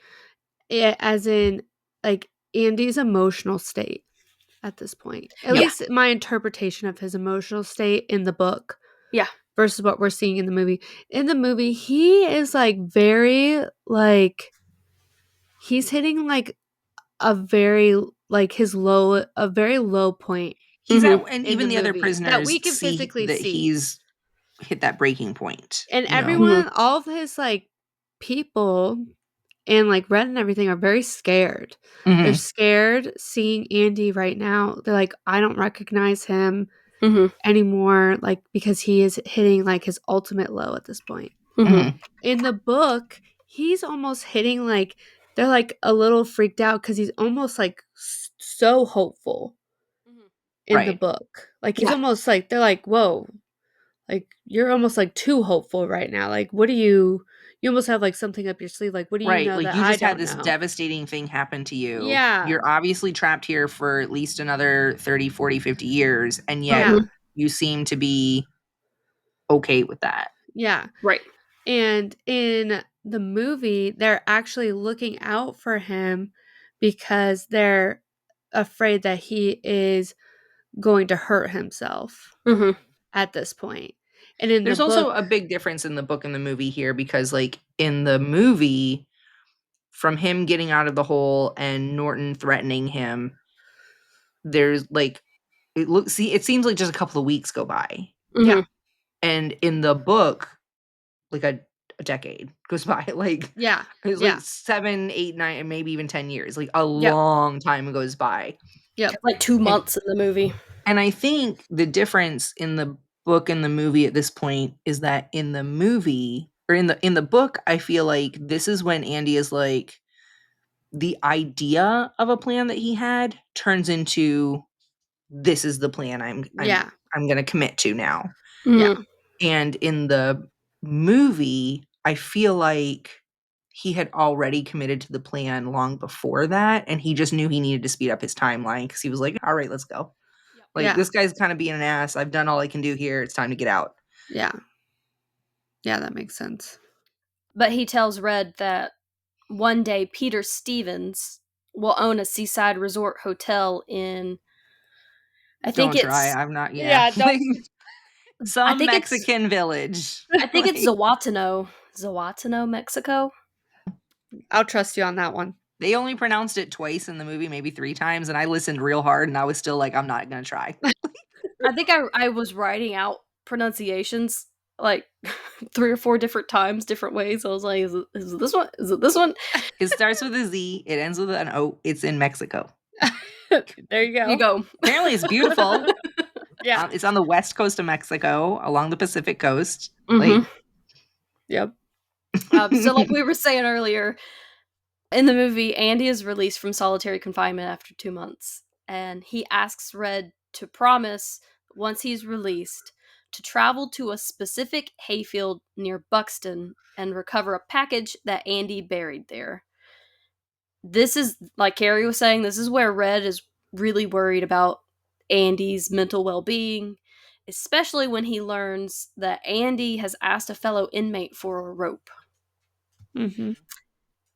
As in, like, Andy's emotional state at this point. At least my interpretation of his emotional state in the book. Yeah. Versus what we're seeing in the movie. In the movie, he is, like, very, like, he's hitting, like, a very low point. He's Mhm. at, and in even the the other movie that we prisoners can see physically that see. he's hit that breaking point. And you know? everyone, all of his, like, people and, like, Red and everything are very scared. Mhm. They're scared seeing Andy right now. They're like, I don't recognize him Mhm. anymore, like, because he is hitting, like, his ultimate low at this point. Mhm. In the book, he's almost hitting, like, they're, like, a little freaked out because he's almost, like, so hopeful in the Right. book. Like, he's Yeah. almost, like, they're like, whoa, like, you're almost, like, too hopeful right now. Like, what do you almost have, like, something up your sleeve. Like, what do you Right. know Like, that you I just had don't this know? devastating thing happen to you. Yeah. You're obviously trapped here for at least another 30, 40, 50 years, and yet Yeah. you seem to be okay with that. Yeah. Right. And in the movie, they're actually looking out for him because they're afraid that he is going to hurt himself Mhm. at this point. And in There's the also book, a big difference in the book and the movie here because, like, in the movie, from him getting out of the hole and Norton threatening him, there's, like, it seems like just a couple of weeks go by. yeah, Mhm. And in the book, like, a decade goes by. Like, yeah, it's yeah, like 7, 8, 9, and maybe even 10 years. Like, a long time goes by. yep, Like 2 And months in the movie. and I think the difference in the book and the movie at this point is that in the movie or in the book, I feel like this is when Andy is like the idea of a plan that he had turns into this is the plan yeah, I'm gonna commit to now. yeah, Mhm. And in the movie, I feel like he had already committed to the plan long before that, and he just knew he needed to speed up his timeline because he was like, "All right, let's go. Like, yeah, this guy's kind of being an ass. I've done all I can do here. It's time to get out." yeah, yeah, that makes sense. But he tells Red that one day Peter Stevens will own a seaside resort hotel in... I think Don't try. it's I'm not. Yeah, Yeah, don't. I some think it's Mexican village. I think it's Like, Zawatano, Mexico. I'll trust you on that one. they only pronounced it twice in the movie, maybe 3 times, and I listened real hard, and I was still like, I'm not gonna try. I think I was writing out pronunciations like 3 or 4 different times, different ways. I was like, is it this one? Is it this one? It starts with a Z. It ends with an O. It's in Mexico. There you go. You go. Apparently, it's beautiful. Yeah. It's on the west coast of Mexico, along the Pacific coast. Mhm. Yep. So like we were saying earlier, in the movie, Andy is released from solitary confinement after 2 months, and he asks Red to promise, once he's released, to travel to a specific hayfield near Buxton and recover a package that Andy buried there. This is, like Keri was saying, this is where Red is really worried about Andy's mental well-being, especially when he learns that Andy has asked a fellow inmate for a rope. Mm-hmm.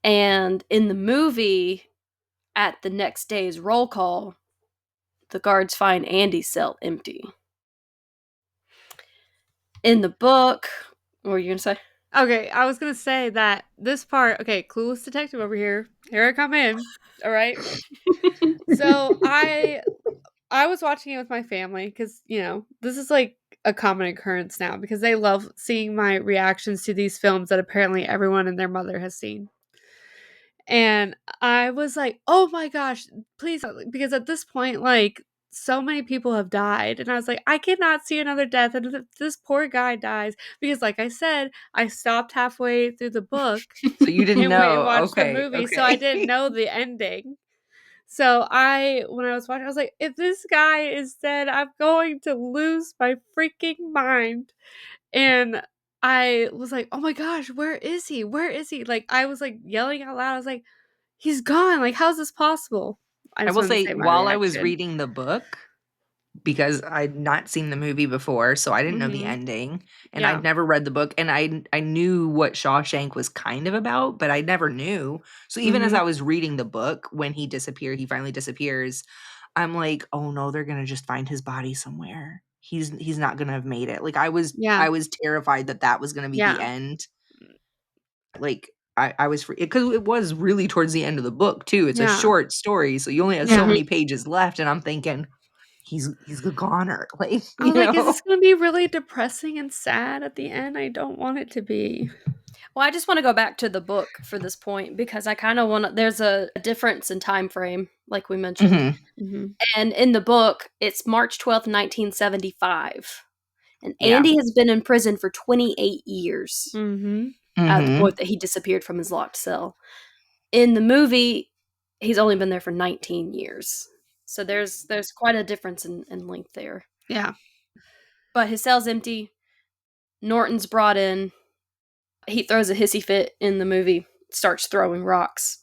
And in the movie, at the next day's roll call, the guards find Andy's cell empty. In the book, what were you going to say? Okay, I was gonna say that this part. Okay, clueless detective over here. Here I come in. All right. So I was watching it with my family because this is like a common occurrence now because they love seeing my reactions to these films that apparently everyone and their mother has seen. And I was like, "Oh my gosh, please," because at this point, like, so many people have died, and I was like, "I cannot see another death, and if this poor guy dies," because, like I said, I stopped halfway through the book So you didn't and went and know. watched the Okay. movie, so I Okay. didn't know the ending. So when I was watching, I was like, "If this guy is dead, I'm going to lose my freaking mind." And I was like, "Oh my gosh, where is he? Where is he?" Like, I was, like, yelling out loud. I was like, "He's gone, like, how is this possible?" I I just will wanted to say, say my while I was reaction. reading the book, because I'd not seen the movie before, so I didn't know the Mhm. ending, and I'd Yeah. never read the book, and I knew what Shawshank was kind of about, but I never knew. So even as I Mhm. was reading the book, when he finally disappears, I'm like, "Oh no, they're gonna just find his body somewhere. He's not gonna have made it." Like Yeah. I was terrified that that was gonna be the Yeah. end. Like I was because it was really towards the end of the book too. It's a Yeah. short story, so you only have so Yeah. Mhm. many pages left, and I'm thinking he's a goner, like, I you was like, "Is know? this gonna be really depressing and sad at the end? I don't want it to be." Well, I just want to go back to the book for this point because I kind of want to. There's a difference in time frame, like we mentioned, Mhm. Mhm. and in the book, it's March 12th, 1975, and Yeah. Andy has been in prison for 28 years Mhm. at the Mhm. point that he disappeared from his locked cell. In the movie, he's only been there for 19 years, so there's quite a difference in length there. Yeah. But his cell's empty. Norton's brought in. He throws a hissy fit in the movie, starts throwing rocks,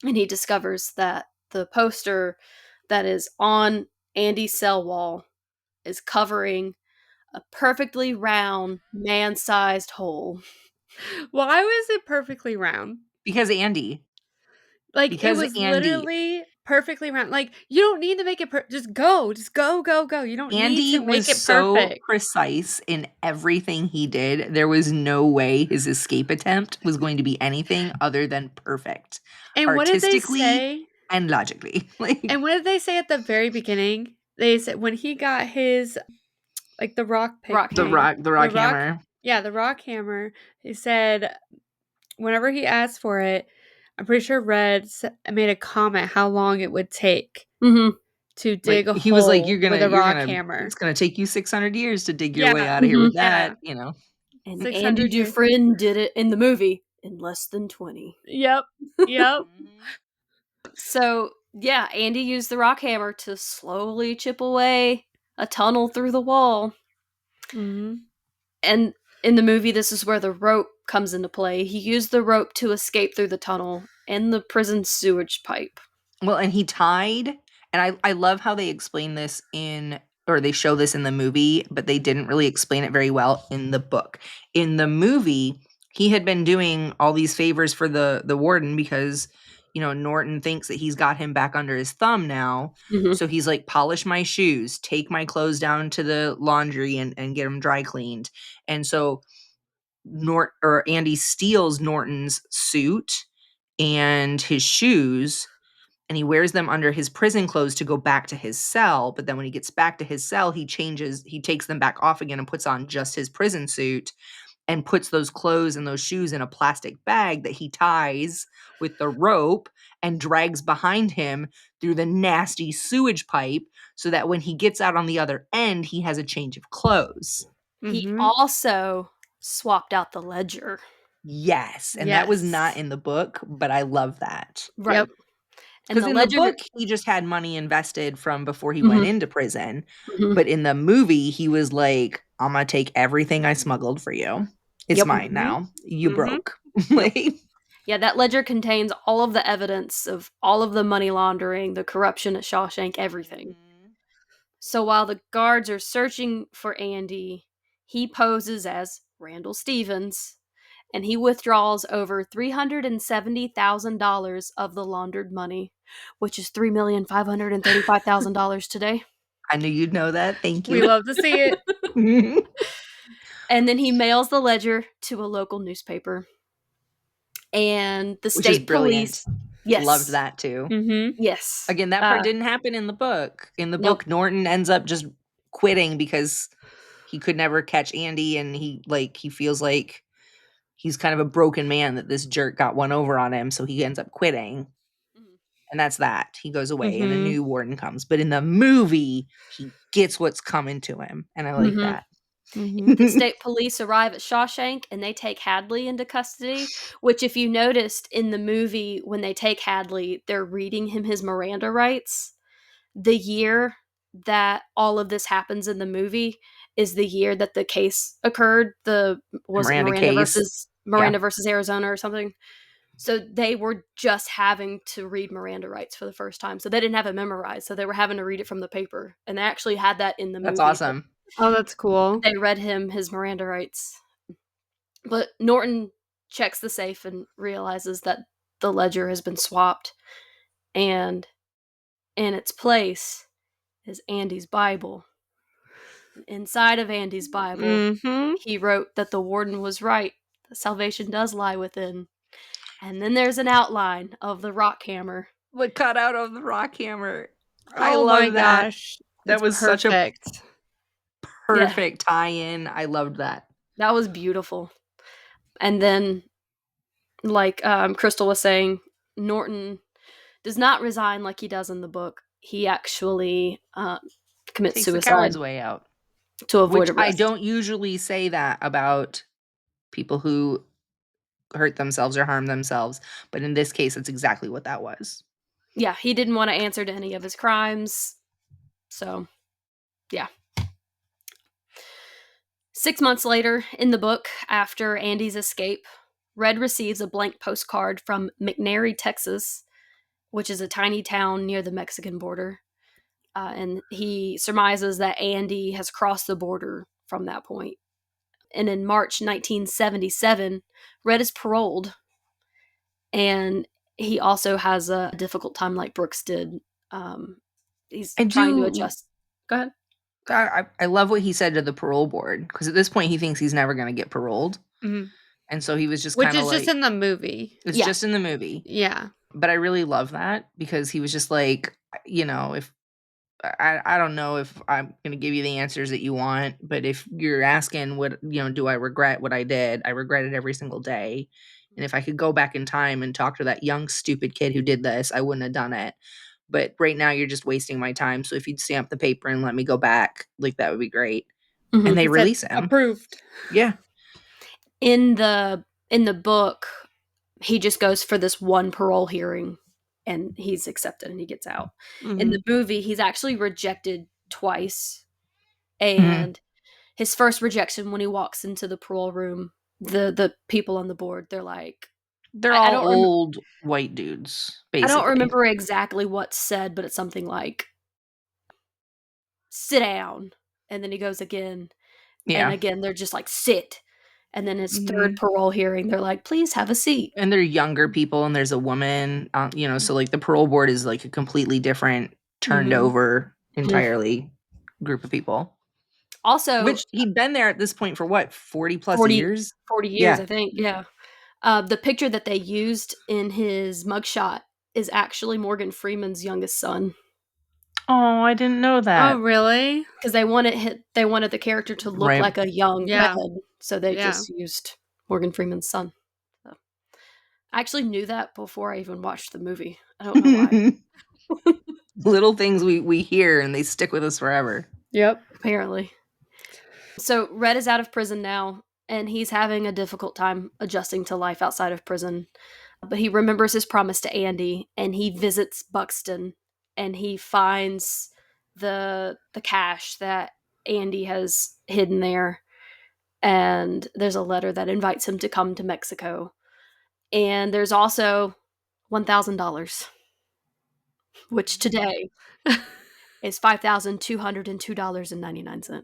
and he discovers that the poster that is on Andy's cell wall is covering a perfectly round, man sized hole. Why was it perfectly round? Because Andy. Like, it Because was Andy. literally perfectly round. Like, you don't need to make it just go. Just go, go, go. You don't need Andy to make was it so perfect. precise in everything he did. There was no way his escape attempt was going to be anything other than perfect, And what did they artistically say? and logically. Like And what did they say at the very beginning? They said when he got his, like, the rock pick Rock hammer. the the rock rock hammer. yeah, the rock hammer, he said whenever he asked for it, I'm pretty sure Red made a comment how long it would take Mm-hmm. to Like dig a he was like, hole with a you're rock gonna it's hammer. gonna take you 600 years to dig your way Yeah, out of here Mm-hmm. with yeah, that, you know. And Andy 600 years. Dufresne did it in the movie in less than 20. Yep, yep. Mhm. So, yeah, Andy used the rock hammer to slowly chip away a tunnel through the wall. Mhm. And in the movie, this is where the rope comes into play. He used the rope to escape through the tunnel and the prison sewage pipe. Well, and he tied, and I love how they explain this in, or they show this in the movie, but they didn't really explain it very well in the book. In the movie, he had been doing all these favors for the warden because, Norton thinks that he's got him back under his thumb now. Mm-hmm. So he's like, polish my shoes, take my clothes down to the laundry and get them dry cleaned. And so Andy steals Norton's suit and his shoes, and he wears them under his prison clothes to go back to his cell. But then when he gets back to his cell, he takes them back off again and puts on just his prison suit and puts those clothes and those shoes in a plastic bag that he ties with the rope and drags behind him through the nasty sewage pipe so that when he gets out on the other end, he has a change of clothes. He Mhm. also swapped out the ledger. Yes, and that was not Yes. in the book, but I love that. Right. Yep. And Because the in the ledger. book, he just had money invested from before he went Mhm, into prison. mhm. But in the movie, he was like, I'm going to take everything I smuggled for you. It's Yep. mine Mhm. now. You Mhm. broke. Yep. Like, Yeah, that ledger contains all of the evidence of all of the money laundering, the corruption at Shawshank, everything. Mhm. So while the guards are searching for Andy, he poses as Randall Stevens and he withdraws over $370,000 of the laundered money, which is $3,535,000 today. I knew you'd know that. Thank We you. love to see it. And then he mails the ledger to a local newspaper. And the Which is state brilliant. police. Yes. Loved that too. Mm-hmm. Yes. Again, that part didn't happen in the book. In the Nope. book, Norton ends up just quitting because he could never catch Andy, and he feels like he's kind of a broken man that this jerk got one over on him, so he ends up quitting. Mhm. And that's that. He goes away and a Mhm. new warden comes. But in the movie, he gets what's coming to him. And I like Mhm. that. Mhm. The state police arrive at Shawshank and they take Hadley into custody, which, if you noticed in the movie, when they take Hadley, they're reading him his Miranda rights. The year that all of this happens in the movie is the year that the case occurred. Was it Miranda Miranda case. versus Arizona or something? So they were just having to read Miranda rights for the first time. So they didn't have it memorized. So they were having to read it from the paper. And they actually had that in the That's movie. awesome. Oh, that's cool. They read him his Miranda rights. But Norton checks the safe and realizes that the ledger has been swapped. And in its place is Andy's Bible. Inside of Andy's Bible, Mm-hmm. he wrote that the warden was right. That salvation does lie within. And then there's an outline of the rock hammer. The cutout of the rock hammer. I Oh my love that. gosh. That It's was such a perfect. perfect tie-in. I loved that. That was beautiful. And then, like Crystal was saying, Norton does not resign like he does in the book. He actually commits Takes the suicide coward's way out. to avoid Which I arrest. don't usually say that about people who hurt themselves or harm themselves. But in this case, it's exactly what that was. Yeah, he didn't want to answer to any of his crimes. So, yeah. 6 months later, in the book, after Andy's escape, Red receives a blank postcard from McNairy, Texas, which is a tiny town near the Mexican border. And he surmises that Andy has crossed the border from that point. And in March 1977, Red is paroled. And he also has a difficult time like Brooks did. He's trying to adjust. Go ahead. I love what he said to the parole board, because at this point he thinks he's never going to get paroled. Mhm. And so he was just Which kind of is like, just in the movie. it's Yeah. just in the movie. Yeah. But I really love that, because he was just like, if I don't know if I'm going to give you the answers that you want, but if you're asking what, do I regret what I did? I regret it every single day. And if I could go back in time and talk to that young, stupid kid who did this, I wouldn't have done it. But right now you're just wasting my time. So if you'd stamp the paper and let me go back, like, that would be great. Mhm. And they He said, release him. approved. Yeah. In the book, he just goes for this one parole hearing and he's accepted and he gets out. In the movie, he's actually rejected twice. And his first rejection, when he walks into the parole room, the people on the board, they're like, They're I all don't old white dudes, basically. I don't remember exactly what's said, but it's something like, sit down. And then he goes again. Yeah. And again, they're just like, sit. And then his third Mhm. parole hearing, they're like, please have a seat. And they're younger people, and there's a woman, so like the parole board is like a completely different, turned Mhm. over entirely group of people. Also, Which he'd been there at this point for what, 40 plus 40 years? 40 years, Yeah. I think. Yeah. The picture that they used in his mugshot is actually Morgan Freeman's youngest son. Oh, I didn't know that. Oh, really? Because they wanted the character to look Right. like a young Yeah. Red, so they Yeah. just used Morgan Freeman's son. So, I actually knew that before I even watched the movie. I don't know why. Little things we hear and they stick with us forever. Yep. Apparently. So Red is out of prison now, and he's having a difficult time adjusting to life outside of prison. But he remembers his promise to Andy, and he visits Buxton, and he finds the cash that Andy has hidden there. And there's a letter that invites him to come to Mexico. And there's also $1,000, which today is $5,202.99.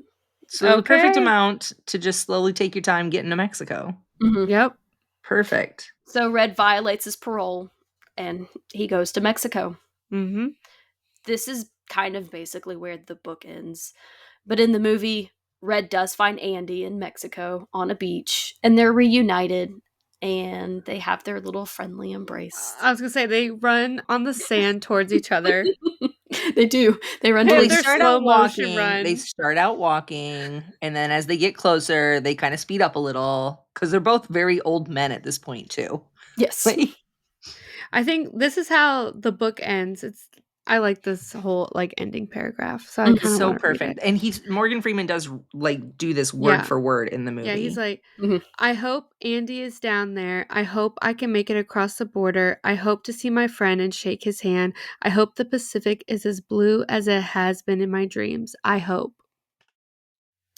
So the perfect Okay. amount to just slowly take your time getting to Mexico. Mm-hmm. Yep. Perfect. So Red violates his parole and he goes to Mexico. Mm-hmm. This is kind of basically where the book ends. But in the movie, Red does find Andy in Mexico on a beach, and they're reunited, and they have their little friendly embrace. I was gonna say they run on the sand towards each other. They do. They run They have towards their each other. slow motion They run. start out walking, and then as they get closer, they kind of speed up a little because they're both very old men at this point too. Yes. Like, I think this is how the book ends. I like this whole like ending paragraph, so I It's kind of so want to read perfect. it. And Morgan Freeman does like do this word for word in the movie. Yeah, he's like, Mhm. I hope Andy is down there. I hope I can make it across the border. I hope to see my friend and shake his hand. I hope the Pacific is as blue as it has been in my dreams. I hope.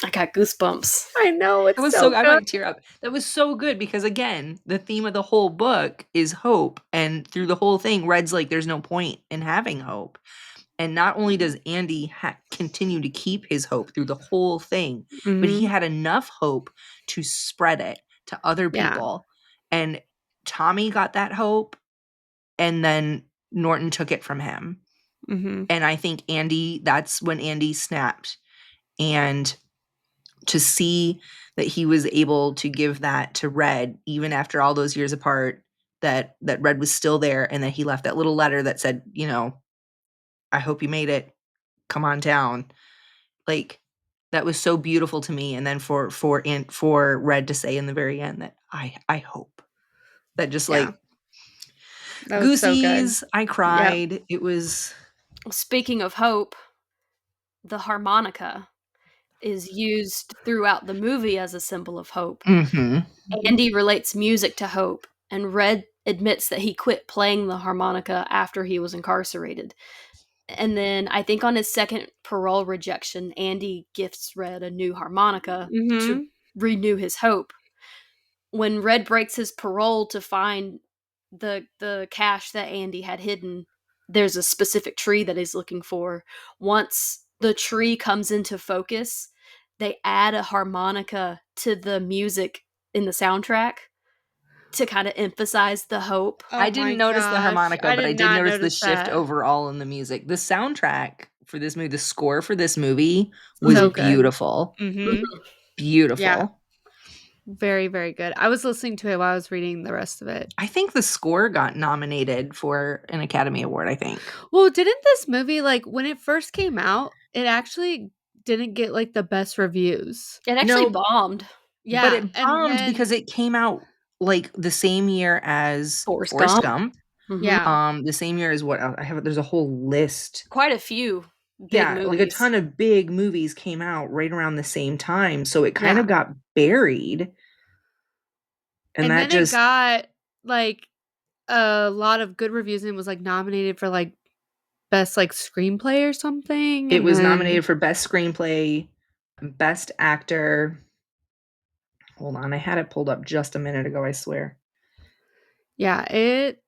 I got goosebumps. I know, it's That was so I good. might tear up. That was so good because again, the theme of the whole book is hope, and through the whole thing, Red's like, "There's no point in having hope." And not only does Andy continue to keep his hope through the whole thing, but he Mhm. had enough hope to spread it to other Yeah. people. And Tommy got that hope, and then Norton took it from him. Mhm. And I think that's when Andy snapped. And to see that he was able to give that to Red, even after all those years apart, that Red was still there, and that he left that little letter that said, "I hope you made it. Come on down." Like, that was so beautiful to me. And then for Red to say in the very end that I hope, that just Yeah. like That was so good. goosies. I Yep. cried. It was. Speaking of hope, the harmonica is used throughout the movie as a symbol of hope. Mhm. Andy relates music to hope, and Red admits that he quit playing the harmonica after he was incarcerated. And then I think on his second parole rejection, Andy gifts Red a new harmonica to Mhm. renew his hope. When Red breaks his parole to find the cash that Andy had hidden, there's a specific tree that he's looking for. Once the tree comes into focus, they add a harmonica to the music in the soundtrack to kind of emphasize the hope. Oh I didn't my notice the gosh. harmonica, I but did I did not notice the notice shift that. overall in the music. The soundtrack for this movie, the score for this movie was So good. beautiful. Mhm. Beautiful. Yeah. Very, very good. I was listening to it while I was reading the rest of it. I think the score got nominated for an Academy Award, I think. Well, didn't this movie, like, when it first came out, it actually didn't get, like, the best reviews. It actually No, bombed. but Yeah, it and bombed then because it came out like the same year as Forrest Forrest Gump. Gump. yeah. The same year as what I have. There's a whole list. Quite a few big Yeah, like a movies. ton of big movies came out right around the same time, so it kind Yeah. of got buried. And that then it just got, like, a lot of good reviews and was, like, nominated for, like, best, like, screenplay or something, it and was then nominated for best screenplay, best actor. Hold on, I had it pulled up just a minute ago, I swear. yeah, it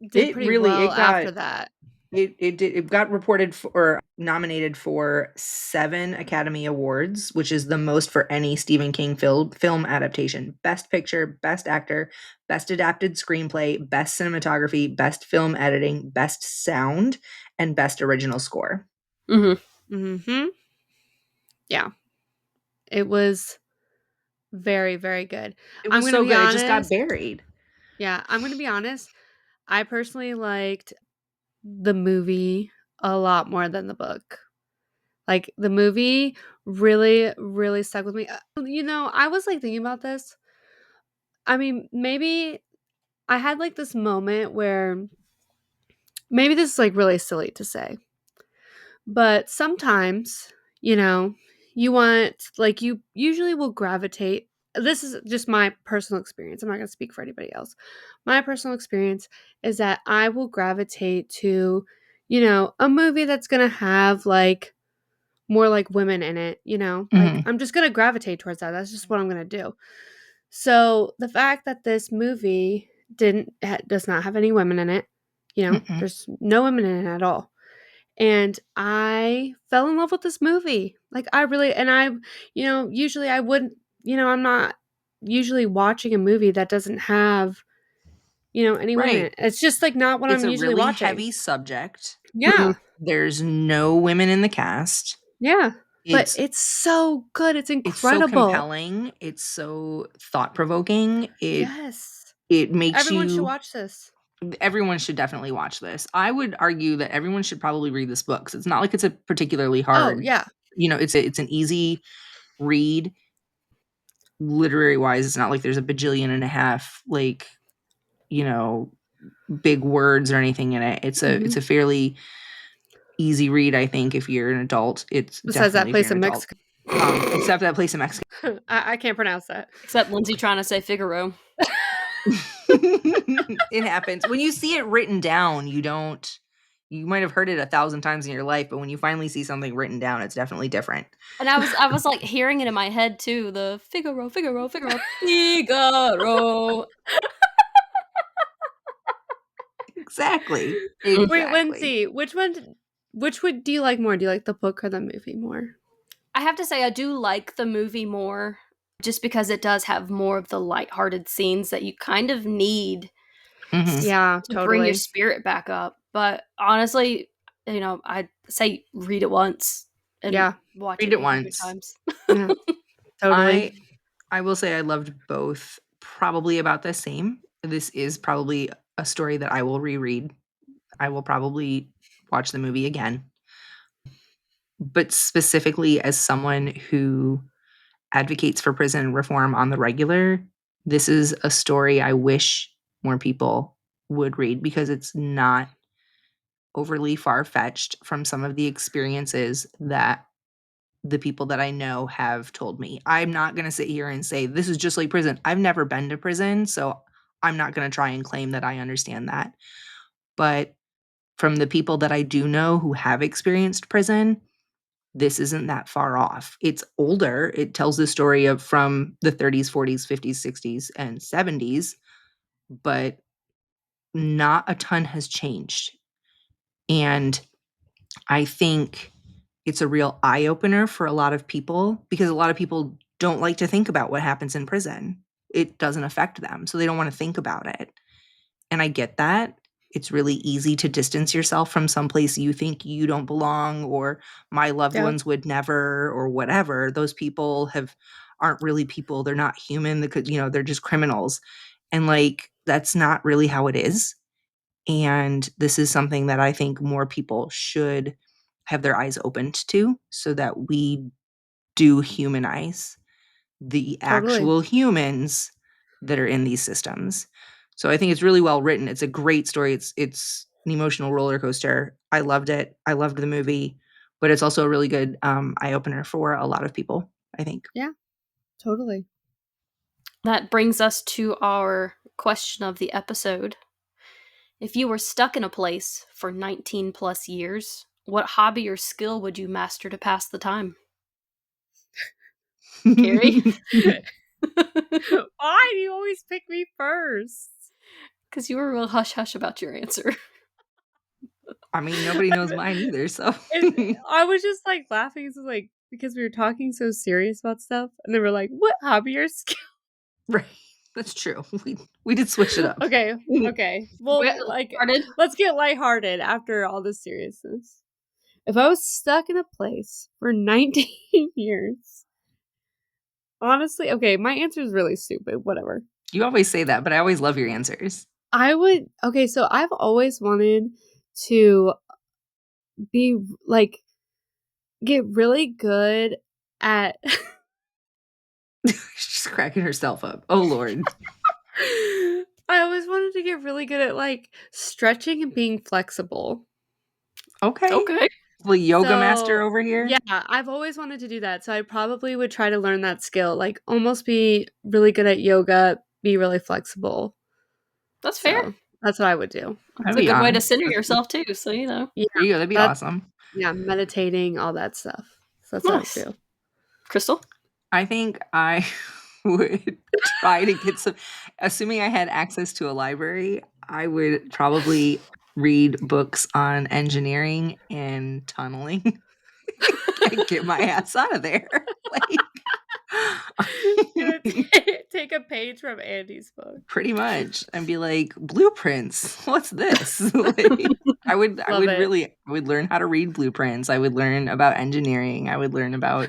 did It pretty really well after that. it got reported for or nominated for 7 Academy Awards, which is the most for any Stephen King film adaptation. Best Picture, Best Actor, Best Adapted Screenplay, Best Cinematography, Best Film Editing, Best Sound, and Best Original Score. Mhm. Mhm. Yeah. It was very, very good. It I'm was gonna so be good, it just got honest. buried. Yeah, I'm gonna be honest. I personally liked the movie a lot more than the book. Like, the movie really, really stuck with me. I was, like, thinking about this. I mean, maybe I had, like, this moment where maybe this is, like, really silly to say, but sometimes, you want like, you usually will gravitate. This is just my personal experience. I'm not gonna speak for anybody else. My personal experience is that I will gravitate to, a movie that's gonna have, like, more, like, women in it, Like, Mhm. I'm just gonna gravitate towards that. That's just what I'm gonna do. So, the fact that this movie does not have any women in it, Mm-mm. there's no women in it at all. And I fell in love with this movie. Like, I really and I usually I wouldn't I'm not usually watching a movie that doesn't have, any women in Right. it. It's just, like, not what It's I'm a usually really watching. heavy subject. Mhm. Yeah. There's no women in the cast. Yeah. But it's so good. It's It's so incredible. compelling. It's so thought-provoking. Yes. It makes Everyone should you watch this. everyone should definitely watch this. I would argue that everyone should probably read this book 'cause it's not like it's a particularly Oh, hard yeah. it's an easy read. Literary-wise, it's not like there's a bajillion and a half, like, big words or anything in it. It's Mhm. a fairly easy read, I think, if you're an adult. It's Besides that definitely if place you're in an adult. Mexico. Except that place in Mexico. I can't pronounce that. Except Lindsey trying to say Figaro. It happens. When you see it written down, you might have heard it 1,000 times in your life, but when you finally see something written down, it's definitely different. And I was like hearing it in my head too. The Figaro, Figaro, Figaro, Figaro. Exactly. Wait, Lindsey, which one do you like more? Do you like the book or the movie more? I have to say I do like the movie more just because it does have more of the lighthearted scenes that you kind of need Mhm. Yeah, to bring your totally. spirit back up. But honestly, I'd say read it once and Yeah. watch Read it it maybe 3 once. times. Yeah. Totally. I will say I loved both probably about the same. This is probably a story that I will reread. I will probably watch the movie again. But specifically as someone who advocates for prison reform on the regular, this is a story I wish more people would read because it's not overly far-fetched from some of the experiences that the people that I know have told me. I'm not gonna sit here and say, "This is just like prison." I've never been to prison, so I'm not gonna try and claim that I understand that. But from the people that I do know who have experienced prison, this isn't that far off. It's older. It tells the story of from the 30s, 40s, 50s, 60s, and 70s, but not a ton has changed. And I think it's a real eye opener for a lot of people because a lot of people don't like to think about what happens in prison. It doesn't affect them, so they don't want to think about it. And I get that. It's really easy to distance yourself from someplace you think you don't belong or my loved Yep. ones would never or whatever. Those people aren't really people. They're not human. They're just criminals. And like that's not really how it is. And this is something that I think more people should have their eyes opened to so that we do humanize the Totally. actual humans that are in these systems. So I think it's really well written. It's a great story. It's an emotional roller coaster. I loved it. I loved the movie, but it's also a really good eye opener for a lot of people, I think. Yeah. Totally. That brings us to our question of the episode. If you were stuck in a place for 19 plus years, what hobby or skill would you master to pass the time? Keri? Why do you always pick me first? Because you were real hush hush about your answer. I mean, nobody knows mine either, so. I was just like laughing because we were talking so serious about stuff, and they were like, "What hobby or skill?" Right. That's true. We did switch it up. Okay. Well, Lighthearted? let's get lighthearted after all this seriousness. If I was stuck in a place for 19 years, honestly, okay, my answer is really stupid. Whatever. You always say that, but I always love your answers. So I've always wanted to be like get really good at She's cracking herself up. Oh Lord. I always wanted to get really good at like stretching and being flexible. Okay. The yoga master over here. Yeah, I've always wanted to do that. So I probably would try to learn that skill, like almost be really good at yoga, be really flexible. That's fair. So that's what I would do. That's a good way to center yourself too, so Yeah. There you go. That'd be awesome. Yeah, meditating, all that stuff. So that's what I would do. Crystal? I think I would try to get assuming I had access to a library, I would probably read books on engineering and tunneling and get my ass out of there. Like, Gonna take a page from Andy's book. Pretty much. And be like, blueprints. What's this? Like, I would learn how to read blueprints. I would learn about engineering. I would learn about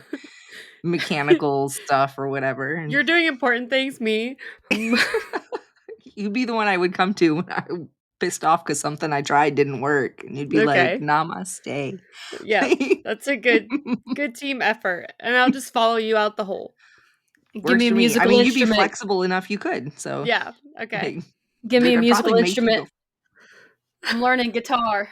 mechanical stuff or whatever. And You're doing important things, me. you'd be the one I would come to when I'm pissed off because something I tried didn't work. And you'd be like, namaste. Yeah, that's a good team effort. And I'll just follow you out the hole. Give me a musical instrument. You'd be flexible enough you could. So yeah, okay. Give me a musical instrument. I'm learning guitar.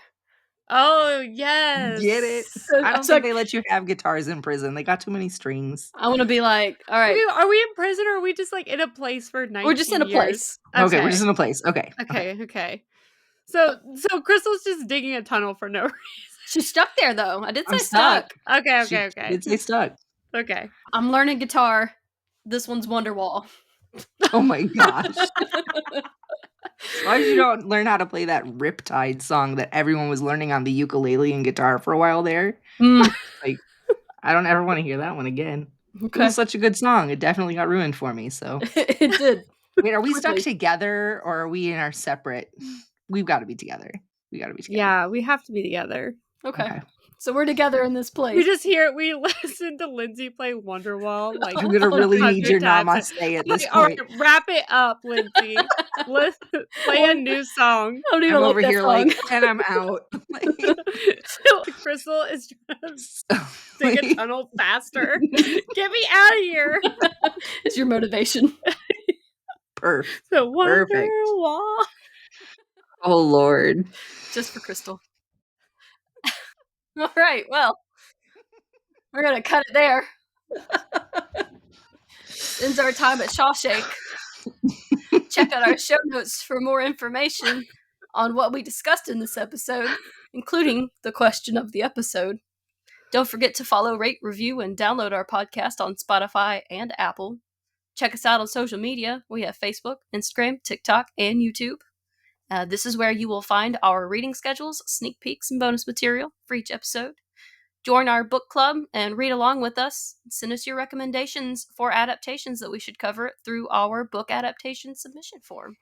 Oh, yes. Get it? I don't think they let you have guitars in prison. They got too many strings. I want to be like, all right. Are we in prison or are we just like in a place for 19 years? We're just in a place. Okay, we're just in a place. Okay. So Crystal's just digging a tunnel for no reason. She's stuck there, though. I did say stuck. Okay. She did say stuck. Okay. I'm learning guitar. This one's Wonderwall. Oh my gosh. Why did you not learn how to play that Riptide song that everyone was learning on the ukulele and guitar for a while there? Like, I don't ever want to hear that one again. Okay. It was such a good song. It definitely got ruined for me. So it did. Wait, are we stuck together or are we in our separate? We've got to be together. Yeah, we have to be together. Okay. So we're together in this place. We listen to Lindsey play Wonderwall. Like, I'm gonna really need your namaste at this point. All right, wrap it up, Lindsey. Let's play a new song. I'm over here song. And I'm out. Crystal is trying to dig a tunnel faster. Get me out of here. It's your motivation. Perfect. So Wonderwall. Oh Lord. Just for Crystal. All right, well, we're going to cut it there. Ends our time at Shawshank. Check out our show notes for more information on what we discussed in this episode, including the question of the episode. Don't forget to follow, rate, review, and download our podcast on Spotify and Apple. Check us out on social media. We have Facebook, Instagram, TikTok, and YouTube. This is where you will find our reading schedules, sneak peeks, and bonus material for each episode. Join our book club and read along with us. Send us your recommendations for adaptations that we should cover through our book adaptation submission form.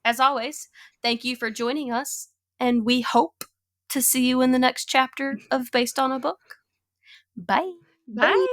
As always, thank you for joining us, and we hope to see you in the next chapter of Based on a Book. Bye. Bye.